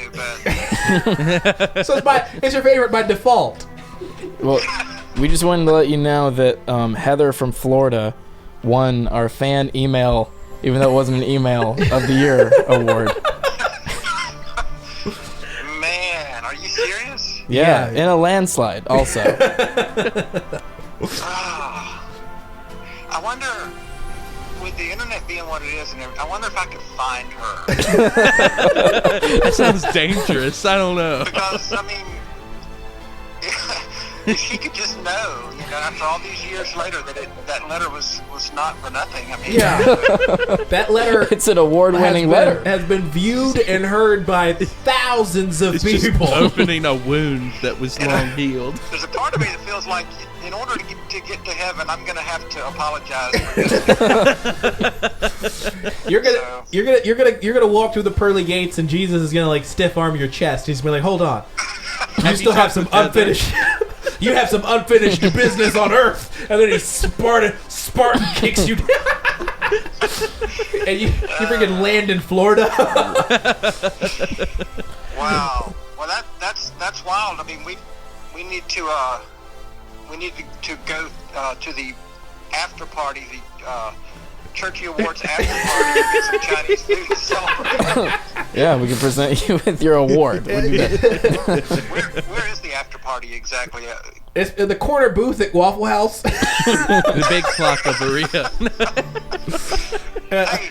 but So it's your favorite by default. Well, we just wanted to let you know that Heather from Florida won our fan email, even though it wasn't an email of the year award. man, are you serious? Yeah, in a landslide also. I wonder, with the internet being what it is, and everything, I wonder if I could find her. That sounds dangerous. I don't know. Because, I mean, if she could just know, after all these years later, that letter was not for nothing. I mean, Yeah. That letter It's an award-winning letter. has been viewed and heard by thousands of It's just people. opening a wound that was long healed. there's a part of me that feels like, in order to get to heaven, I'm gonna have to apologize for this. You're gonna walk through the pearly gates, and Jesus is gonna like stiff arm your chest. He's gonna be like, "Hold on, you still have some unfinished." You have some unfinished business on Earth, and then he Spartan kicks you down. And you freaking land in Florida. Wow. Well, that's wild. I mean, we need to go to the after party, the Churchy Awards after party, and get some Chinese food to celebrate. Yeah, we can present you with your award. Where is the after party exactly? It's in the corner booth at Waffle House. The big clock of Berea. Hey,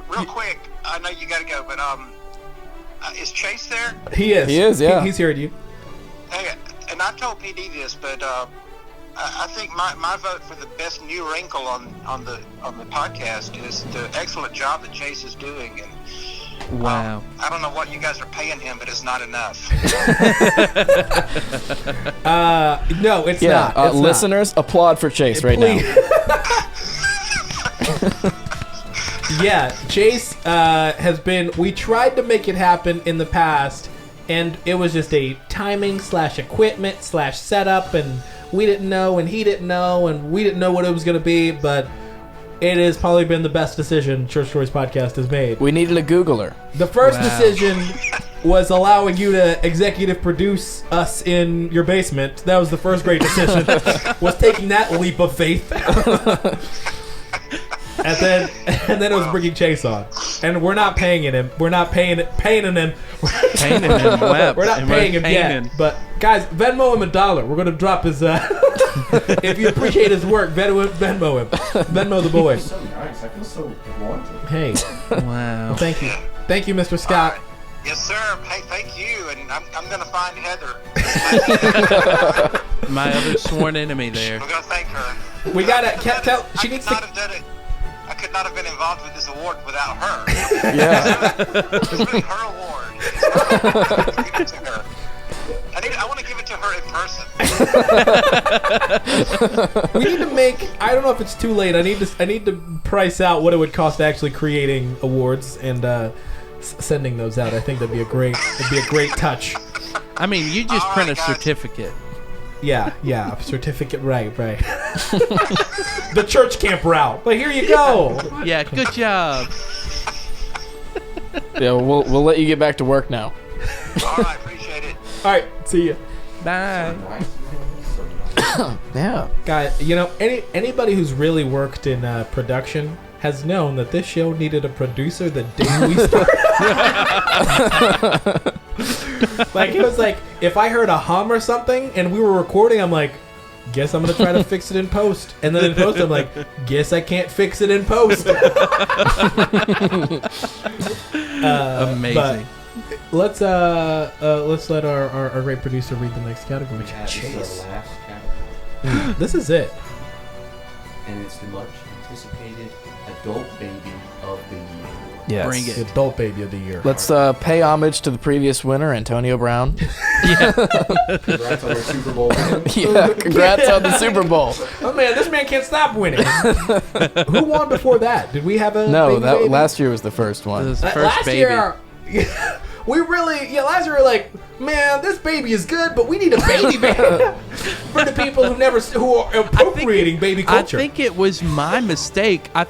real quick, I know you got to go, but is Chase there? He is. He is, yeah. He's heard you. Hey, and I told PD this, but I think my vote for the best new wrinkle on the podcast is the excellent job that Chase is doing. And Wow. I don't know what you guys are paying him, but it's not enough. No, it's Yeah, not. It's listeners, applaud for Chase right now. Yeah, Chase has been. We tried to make it happen in the past, and it was just a timing / equipment / setup, and we didn't know, and he didn't know, and we didn't know what it was going to be, but it has probably been the best decision Church Stories Podcast has made. We needed a Googler. The first Wow. decision was allowing you to executive produce us in your basement. That was the first great decision. Was taking that leap of faith. And then it was bringing Chase on. And we're not paying him. We're not paying him. Paying him. Wow. We're not paying him yet. But guys, Venmo him $1. We're gonna drop his. If you appreciate his work, Venmo him. Venmo the boys. So nice. I feel so wanted. Hey, Wow. thank you, Mr. Scott. Yes, sir. Hey, thank you, and I'm gonna find Heather. My other sworn enemy there. I'm gonna thank her. We gotta tell. She I needs could not to. have done it. I could not have been involved with this award without her. Yeah. It's really her award. It's her award. Give it to her. I want to give it to her in person. We need to make. I don't know if it's too late. I need to price out what it would cost actually creating awards and sending those out. I think that'd be a great touch. I mean, you just All print right, a guys. certificate. Yeah, certificate. Right. The church camp route. But here you go. Yeah, good job. Yeah, we'll let you get back to work now. All right, appreciate it. All right, see ya, Bye. Yeah. guy. Anybody who's really worked in production has known that this show needed a producer the day we started. Like, it was like, if I heard a hum or something and we were recording, I'm like, guess I'm going to try to fix it in post. And then in post, I'm like, guess I can't fix it in post. Amazing. Let's let our great producer read the next category. This is Chase. our last category. This is it. and it's the much anticipated adult baby of the year. Yes. Bring The it. adult baby of the year. Let's pay homage to the previous winner, Antonio Brown. Congrats on your Super Bowl win. Yeah, congrats on the Super Bowl. Oh man, this man can't stop winning. Who won before that? Did we have a No, baby? last year was the first one. This is the first last baby. year, last year we were like, man, this baby is good, but we need a baby for the people who are appropriating baby culture. I think it was my mistake. I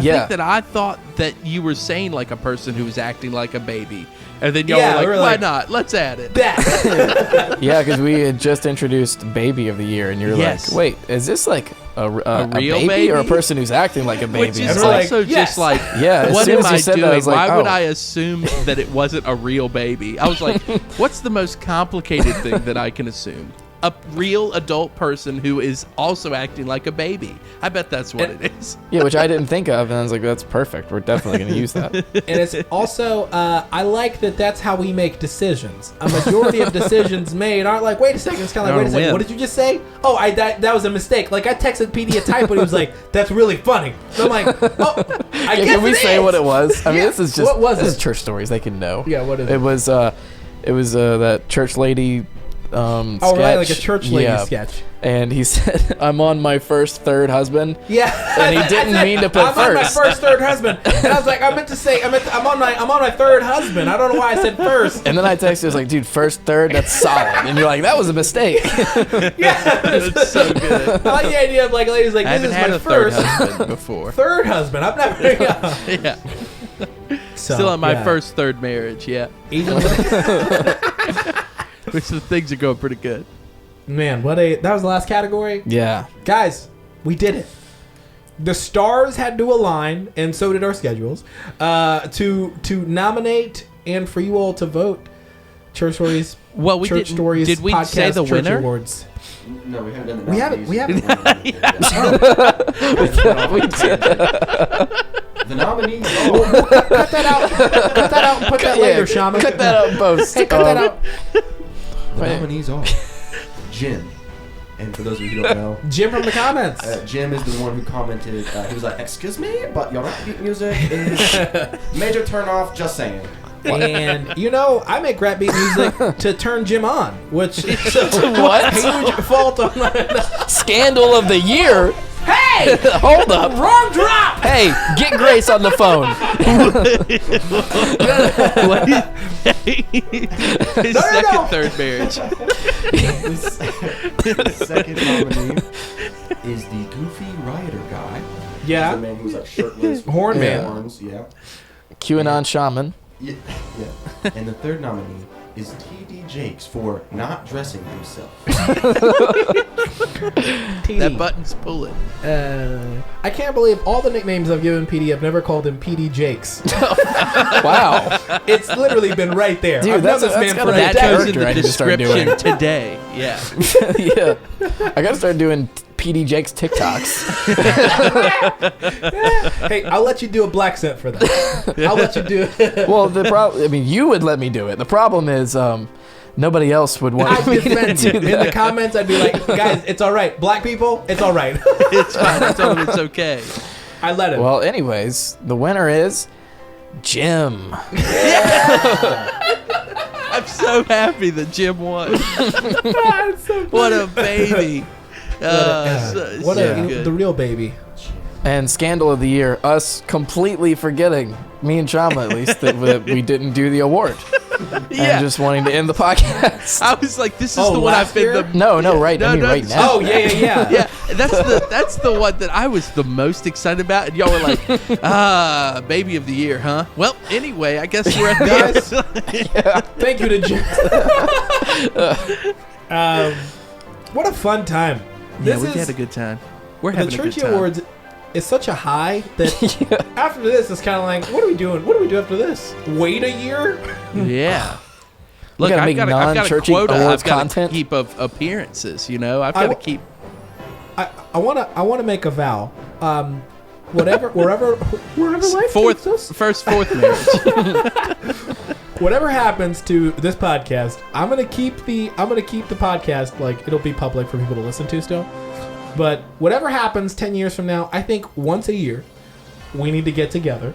Yeah. think I thought that you were saying like a person who was acting like a baby, and then y'all Yeah, were we like, were "Why like- not? Let's add it." that. Yeah, because we had just introduced Baby of the Year, and you're Yes. like, wait, is this like a real baby or a baby? person who's acting like a baby? Which And is it's like, also yes. just like, Yeah, as what soon am as you I said doing? that, I was like, Why would oh. I assume that it wasn't a real baby? I was like, what's the most complicated thing that I can assume? A real adult person who is also acting like a baby. I bet that's what it is. yeah, which I didn't think of, and I was like, that's perfect. We're definitely going to use that. And it's also, I like that that's how we make decisions. A majority of decisions made aren't like, wait a second. It's kind of like, wait a second, Win. what did you just say? Oh, that was a mistake. Like, I texted PD a typo, and he was like, that's really funny. So I'm like, oh, I guess Can we it say is. what it was? I mean, Yeah. this is just What was this it? is church stories. They can know. Yeah, what is it? it? Was that church lady Oh, sketch. right, like a church lady Yeah. sketch. And he said, I'm on my third husband. Yeah, And he didn't mean to put I'm on my first. third husband, and I was like, I'm on my third husband. I don't know why I said first. And then I texted, I was like, dude, third, that's solid. And you're like, that was a mistake. Yeah, It's so good. I like the idea of like ladies like I this haven't is had my a third first husband before. third husband. I've never. Yeah. So, Still in my yeah. first third marriage, yeah. Even Which the things are going pretty good. man, that was the last category, Yeah. guys. We did it. The stars had to align, and so did our schedules, to nominate and for you all to vote. Church Stories. Well, we Church didn't. Stories. Did we podcast say the Church winner? Awards. No, we haven't done the We haven't- nominees. we The nominees Cut that out. Cut that out and put that later, Shaman. Cut that out in post. Hey, cut that out. The nominees are Jim. And for those of you who don't know, Jim from the comments. Jim is the one who commented. He was like, "Excuse me, but your rap beat music is major turn off." Just saying. And I make rap beat music to turn Jim on, which is a What? huge fault on my. Scandal of the year? Hey! Hold up. Wrong drop! Hey, get Grace on the phone. His No, second no. third marriage. The second nominee is the goofy rioter guy. Yeah. The man who's like shirtless. with Horn man. horns, yeah. QAnon shaman. Yeah. And the third nominee is TD Jakes for not dressing himself. That button's pulling. I can't believe all the nicknames I've given PD, I've never called him PD Jakes. Wow. It's literally been right there. Dude, I've known that's this man gotta for be a That character goes in decade. I the need to start doing. description today. Yeah. Yeah. I gotta start doing PD Jake's TikToks. Hey, I'll let you do a black scent for that. I'll let you do it. Well, the problem, I mean, you would let me do it. The problem is, nobody else would want I'd me to defend do you. In the that. comments, I'd be like, guys, it's all right. Black people, it's all right. It's fine. I told him it's okay. I let him. Well, anyways, the winner is Jim. I'm so happy that Jim won. What a baby. What so a good. the real baby. And Scandal of the Year, us completely forgetting, me and Chama at least, that we didn't do the award. Yeah. And just wanting to end the podcast. I was like, this is Oh, the one I've last been year? the No, right. I mean, right now. Oh, yeah. yeah, that's the one that I was the most excited about, and y'all were like, baby of the year, huh? Well, anyway, I guess we're at the end. Thank you to Jim. What a fun time. Yeah, This we is had a good time. We're the having a good Churchy time. Awards is such a high that after this it's kind of like, what are we doing? What do we do after this? Wait a year? Yeah. We Look, gotta I've make got a non-churchy quota. awards I've got content. to keep of appearances. I've got to keep. I wanna make a vow. Wherever life takes us, Fourth marriage. whatever happens to this podcast, I'm gonna keep the podcast like it'll be public for people to listen to still. But whatever happens 10 years from now, I think once a year, we need to get together.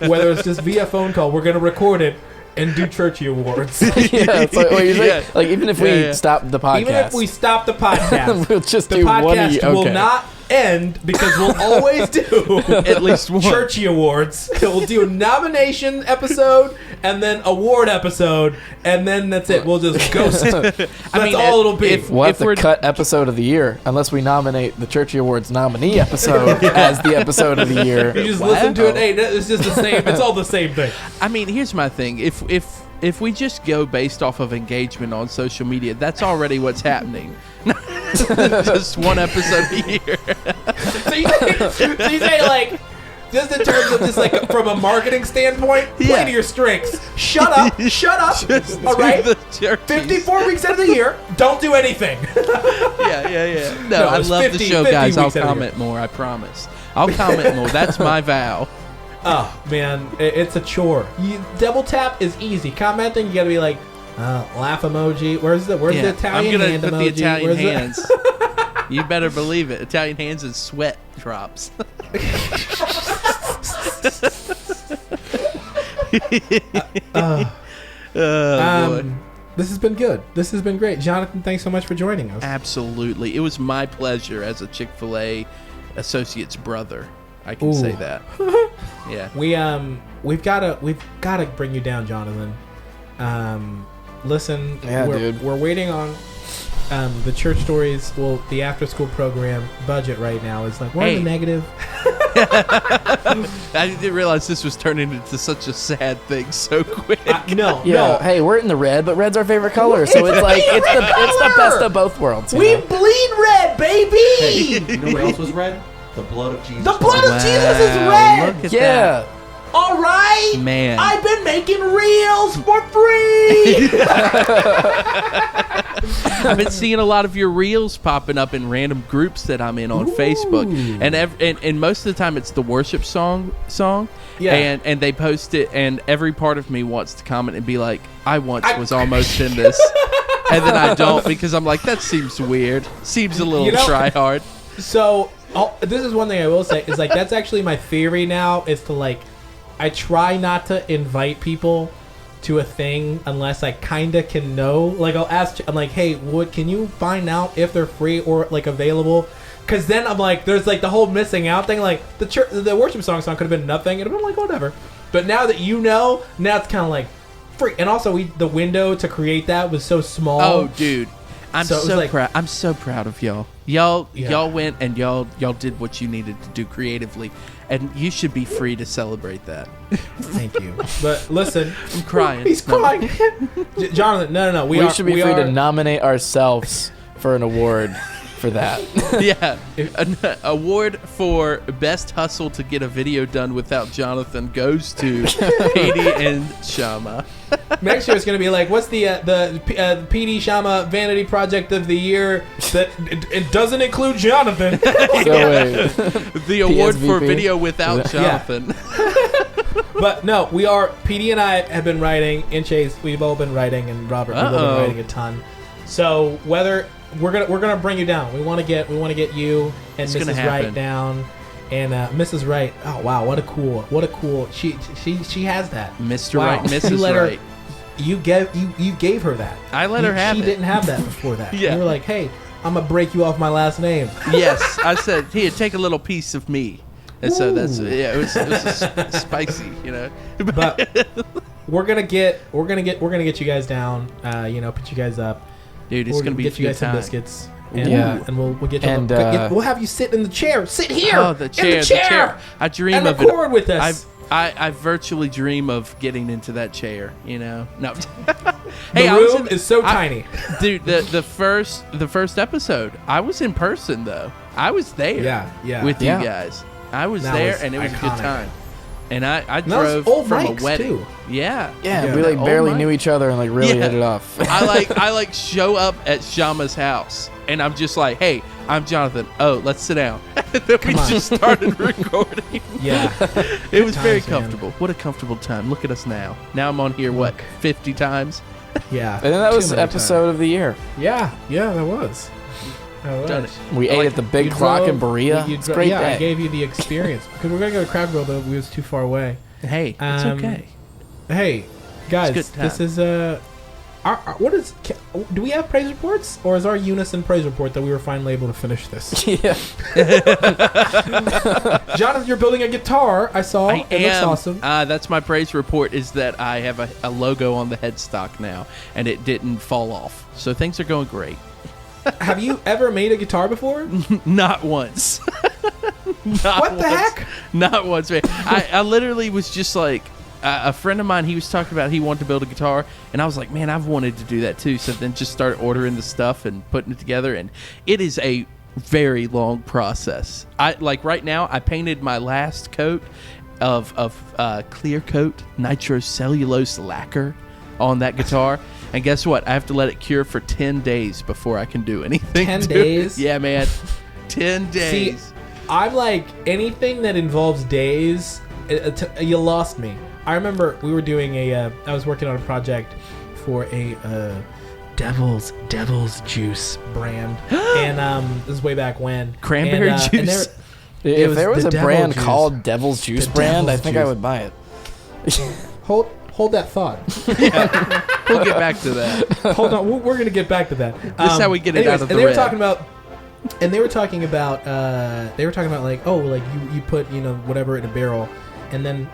Whether it's just via phone call, we're going to record it and do Churchy Awards. Yeah, it's like what you're saying. Yeah. Like even if we stop the podcast, Even if we stop the podcast, we'll just the do one. podcast will not end because we'll always do At least one. Churchy Awards. We'll do a nomination episode and then award episode, and then that's it. We'll just ghost. That's all it'll be. We'll have to cut episode of the year unless we nominate the Churchy Awards nominee episode as the episode of the year. You just listen to it. Hey, it's just the same. It's all the same thing. I mean, here's my thing. If we just go based off of engagement on social media, that's already what's happening. Just one episode a year. So you say like, just in terms of just like from a marketing standpoint, play to your strengths. Shut up. Just All right. do the turkeys. 54 weeks out of the year, don't do anything. Yeah. No, I it's love 50 the show, guys. I'll weeks out of the comment more. I promise. I'll comment more. That's my vow. Oh man, it's a chore. Double tap is easy. Commenting, you gotta be like, laugh emoji. Where's the Italian I'm hand gonna put emoji? the Italian Where's hands. You better believe it. Italian hands and sweat drops. Boy. This has been good. This has been great. Jonathan, thanks so much for joining us. Absolutely. It was my pleasure as a Chick-fil-A associate's brother. I can say that. Yeah. We've gotta bring you down, Jonathan. Listen, dude. We're waiting on the Church Stories. Well, the after school program budget right now is like we're in the negative. I didn't realize this was turning into such a sad thing so quick. No. Hey, we're in the red, but red's our favorite color, so it's like it's the best of both worlds. We bleed red, baby. You know what else was red? The blood of Jesus. The blood of Jesus is Wow, red. look at Yeah. All right, Man. I've been making reels for free. I've been seeing a lot of your reels popping up in random groups that I'm in on Facebook, and most of the time it's the worship song. Yeah. And they post it, and every part of me wants to comment and be like, I once was almost in this, and then I don't because I'm like, that seems weird, seems a little try hard. So this is one thing I will say is like that's actually my theory now is to like I try not to invite people to a thing unless I kinda can know. Like I'm like, hey, can you find out if they're free or like available? Because then I'm like, there's like the whole missing out thing. Like the worship song could have been nothing, and I'm like, whatever. But now that you know, now it's kind of like free. And also, the window to create that was so small. Oh, dude. I'm so like, proud. I'm so proud of y'all. Y'all went and y'all did what you needed to do creatively, and you should be free to celebrate that. Thank you. But listen, I'm crying. He's crying. Jonathan, no. We should be free to nominate ourselves for an award for that. Yeah, an award for best hustle to get a video done without Jonathan goes to PD and Sahmpa. Next year it's gonna be like, what's the PD Sahmpa Vanity Project of the Year that it doesn't include Jonathan? The award for PSVP. video without Jonathan. But no, we are. PD and I have been writing, and Chase, we've all been writing, and Robert, we've all been writing a ton. So whether we're gonna bring you down, we want to get you and It's Mrs. Wright down. And Mrs. Wright, oh wow, what a cool. She has that. Mr. Wow. Wright, Mrs. Wright. You gave her that. I let her have She it. didn't have that before that. Yeah. You were like, hey, I'm gonna break you off my last name. Yes, I said, here, take a little piece of me. And so that's it was spicy, you know. But we're gonna get you guys down. Put you guys up. Dude, it's gonna be get a you good guys some time. biscuits. And we'll get you. and, we'll have you sit in the chair. Sit here. Oh, the chair, in the chair. I dream and of record it. with us. I virtually dream of getting into that chair, you know. No. The room is so tiny. Dude, the first episode, I was in person though. I was there. Yeah. With Yeah. you guys. I was That there was and it was a iconic. good time. And I that was drove old from mics, a wedding. too. Yeah. Yeah, we the like old barely mic. knew each other and like really Yeah. hit it off. I show up at Sahmpa's house and I'm just like, hey, I'm Jonathan. Oh, let's sit down. And then we just started recording. Yeah. It was very times, man. comfortable. What a comfortable time. Look at us now. Now I'm on here, what, 50 times? Yeah. And then that Too was many episode of the year. times. Yeah, that was. All Done right. it. We ate at the Big You Clock in drove- Berea. you It's dro- a great yeah, day. I gave you the experience because we're gonna go to Cracker Barrel, but we was too far away. Hey, it's okay. Hey, guys, It's a good this time. is what is? Do we have praise reports, or is our unison praise report that we were finally able to finish this? Yeah. Jonathan, you're building a guitar. I saw. I It looks am. awesome. That's my praise report. Is that I have a logo on the headstock now, and it didn't fall off. So things are going great. Have you ever made a guitar before? Not once. What the heck? Not once, man. I literally was just like, a friend of mine, he was talking about he wanted to build a guitar, and I was like, man, I've wanted to do that too. So then just started ordering the stuff and putting it together, and it is a very long process. Like right now, I painted my last coat of clear coat nitrocellulose lacquer on that guitar. And guess what? I have to let it cure for 10 days before I can do anything. 10 to days? it. Yeah, man. 10 days. See, I'm like anything that involves days. You lost me. I remember we were doing I was working on a project for a Devil's Juice brand, and this is way back when. Cranberry and, juice. It If was there was the a Devil brand Juice. called Devil's Juice The brand, I Devil's think I Juice. would buy it. Hold that thought. We'll get back to that. Hold on, we're gonna get back to that. This is how we get it out of the and they were red. talking about. And they were talking about like, oh, like you put whatever in a barrel, and then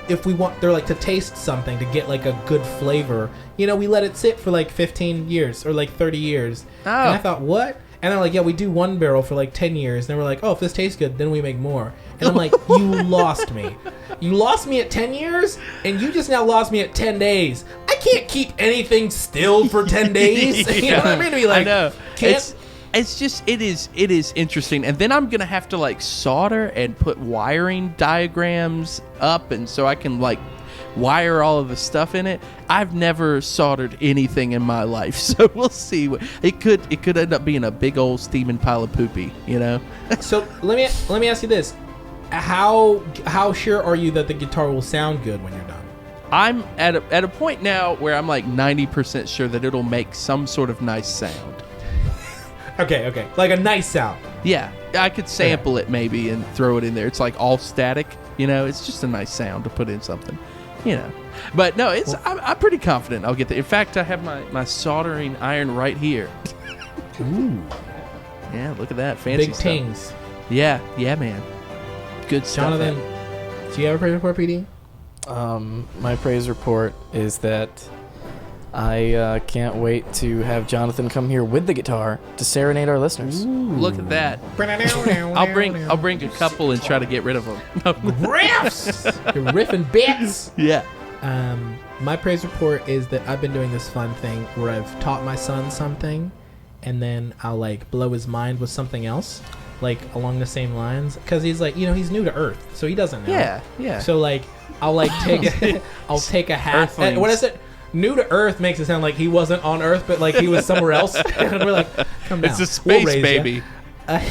if we want, they're like to taste something to get like a good flavor, we let it sit for like 15 years or like 30 years. Oh. And I thought, what? And they're like, yeah, we do one barrel for like 10 years. And then we're like, oh, if this tastes good, then we make more. And I'm like, you lost me. You lost me at 10 years, and you just now lost me at 10 days. I can't keep anything still for 10 days. You know what I mean? To be like, I know. Can't, It's just it is interesting, and then I'm gonna have to like solder and put wiring diagrams up, and so I can like wire all of the stuff in it. I've never soldered anything in my life, so we'll see. It could end up being a big old steaming pile of poopy, So let me ask you this: how sure are you that the guitar will sound good when you're done? I'm at a point now where I'm like 90% sure that it'll make some sort of nice sound. Okay, like a nice sound. Yeah, I could sample it maybe and throw it in there. It's like all static, It's just a nice sound to put in something, But no, I'm pretty confident I'll get there. In fact, I have my soldering iron right here. Ooh, Yeah, look at that fancy big stuff. tings. Yeah, man. Good stuff. Jonathan, do you have a praise report, PD? My praise report is that I can't wait to have Jonathan come here with the guitar to serenade our listeners. Look at that. I'll bring a couple and try to get rid of them. Riffs. You're riffing bits. Yeah. My praise report is that I've been doing this fun thing where I've taught my son something, and then I'll like blow his mind with something else, like along the same lines, because he's like, he's new to Earth, so he doesn't know. Yeah. So like, I'll like I'll take a hat. Earthlings. What is it? New to Earth makes it sound like he wasn't on Earth, but like he was somewhere else. And we're like, come down. It's a We'll space raise ya. baby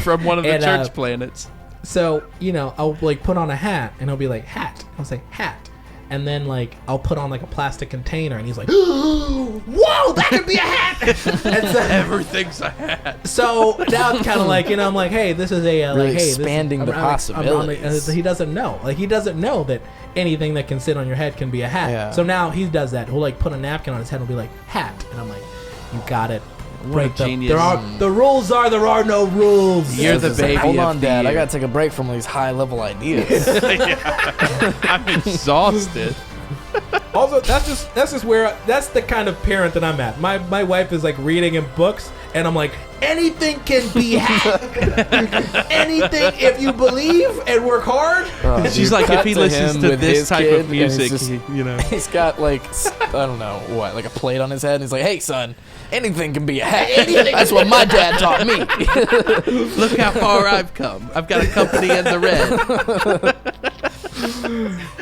from one of the And, church planets. So, I'll like put on a hat, and he'll be like, hat. I'll say, hat. And then like I'll put on like a plastic container, and he's like, whoa, that could be a hat. And so, Everything's a hat. so now it's kind of like, I'm like, hey, this is a Really like, hey, expanding the possibilities. he doesn't know. Like he doesn't know that anything that can sit on your head can be a hat. Yeah. So now he does that. He'll like put a napkin on his head and he'll be like, hat. And I'm like, you got it. What a genius. The rules are there are no rules. You're the It's like, baby hold of on, the Dad. I year. gotta take a break from these high-level ideas. I'm exhausted. Also, that's just where that's the kind of parent that I'm at. My wife is like reading in books, and I'm like, anything can be hacked. Anything if you believe and work hard. She's like, if he listens to this type of music, He's got like I don't know what, like a plate on his head, and he's like, "Hey, son, anything can be a hack." That's what my dad taught me. look how far I've come. I've got a company in the red.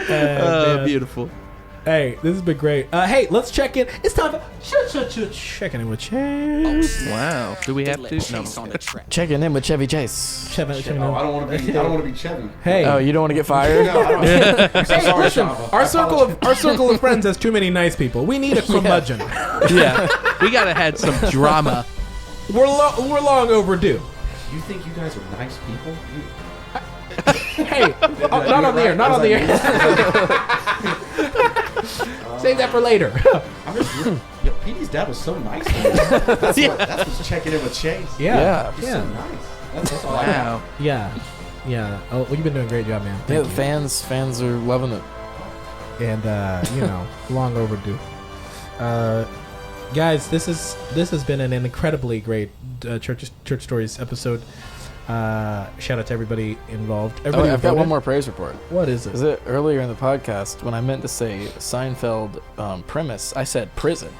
Man. Beautiful. Hey, this has been great. Hey, let's check in. It's time for checking in with Chase. Wow. Do we have to? No. Checking in with Chevy Chase. Checking in. I don't want to be Chevy. Hey, Oh, you don't want to get fired? No, I don't. I'm so hey, sorry, listen. Sahmpa. Our circle of friends has too many nice people. We need a curmudgeon. Yeah. We gotta have some drama. We're long overdue. You think you guys are nice people? Hey, not on the air. Not on the air. Save that for later. I'm just Petey's dad was so nice to me. That's what's checking in with Chase. Yeah. He's so nice. That's all I have. Wow. Yeah. Oh, well, you've been doing a great job, man. Yeah, Thank the you. fans are loving it. And long overdue. Guys, this has been an incredibly great Church Stories episode. Shout out to everybody involved. Everybody I've got voted. one more praise report. What is it? Is it earlier in the podcast when I meant to say Seinfeld premise, I said prison.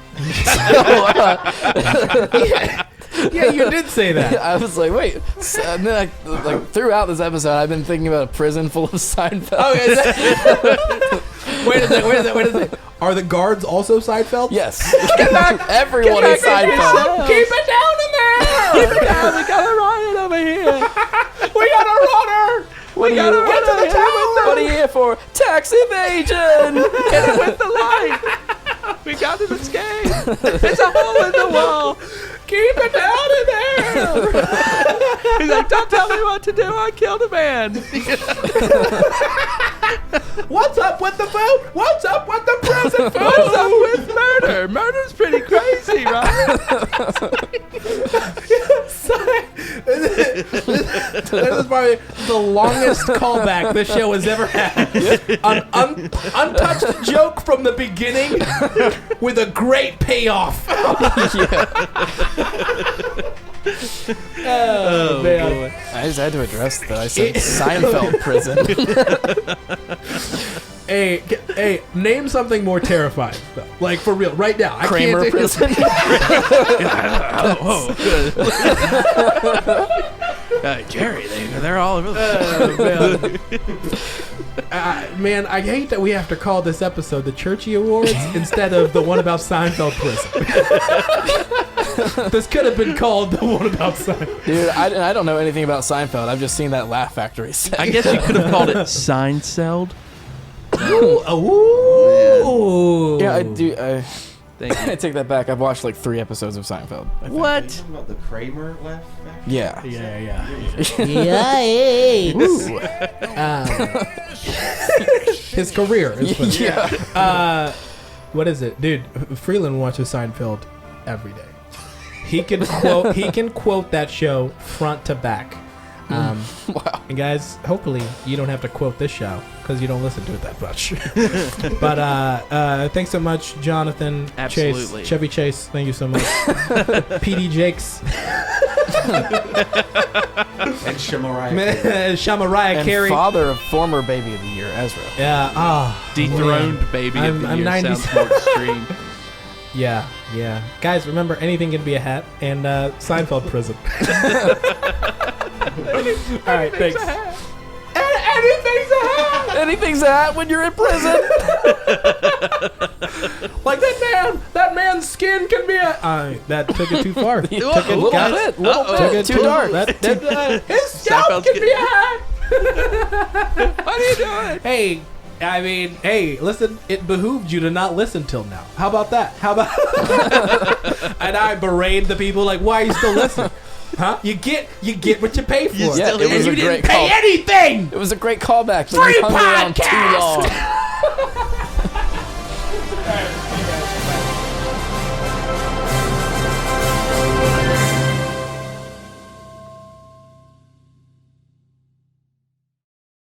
Yeah, you did say that. I was like, wait. And then throughout this episode, I've been thinking about a prison full of Seinfeld. Oh, wait a second. Are the guards also Seinfeld? Yes. Everyone is Seinfeld. Keep it down in there. We got a riot over here. We got a runner. What gotta get to the tower. What are you here for? Tax evasion. Hit it with the light. We got to escape. There's a hole in the wall. Keep it down in there. He's like, don't tell me what to do. I killed a man. What's up with the food? What's up with the prison food? What's up with murder? Murder's pretty crazy, right? This is probably the longest callback this show has ever had. An untouched joke from the beginning with a great payoff. Oh, man. I just had to address that. I said Seinfeld prison. Hey, name something more terrifying, though. Like, for real, right now. Kramer I can't prison. Jerry, they're all over the man, I hate that we have to call this episode the Churchy Awards instead of the one about Seinfeld prison. This could have been called the one about Seinfeld. Dude, I don't know anything about Seinfeld. I've just seen that Laugh Factory set. I guess you could have called it Seinfeld. Ooh. Yeah, I do. Thank you. I take that back. I've watched like 3 episodes of Seinfeld. I think. Are you What? talking about the Kramer laugh factor? Yeah. Yeah. His career is funny. Yeah. What is it, dude? Freeland watches Seinfeld every day. He can quote that show front to back. Wow. And guys, hopefully you don't have to quote this show because you don't listen to it that much. But thanks so much, Jonathan. Absolutely. Chase, Chevy Chase. Thank you so much. PD Jakes. And Shamariah. Shamariah And Carey. father of former Baby of the Year, Ezra. Yeah. Dethroned man. baby I'm- of the I'm year 90s. sounds more extreme. Yeah. Guys, remember, anything can be a hat, and Seinfeld prison. All right, thanks. Anything's a hat. Anything's a hat when you're in prison. Like that man's skin can be a. That took it too far. A little bit. Took it Too dark. His scalp Seinfeld's can be a hat. What are you doing? Hey, I mean, listen, it behooved you to not listen till now. How about that? And I berate the people like, why are you still listening? Huh? You get what you pay for. Yeah, it was and a you didn't great pay call. anything. It was a great callback. But Free you hung around too podcast. long.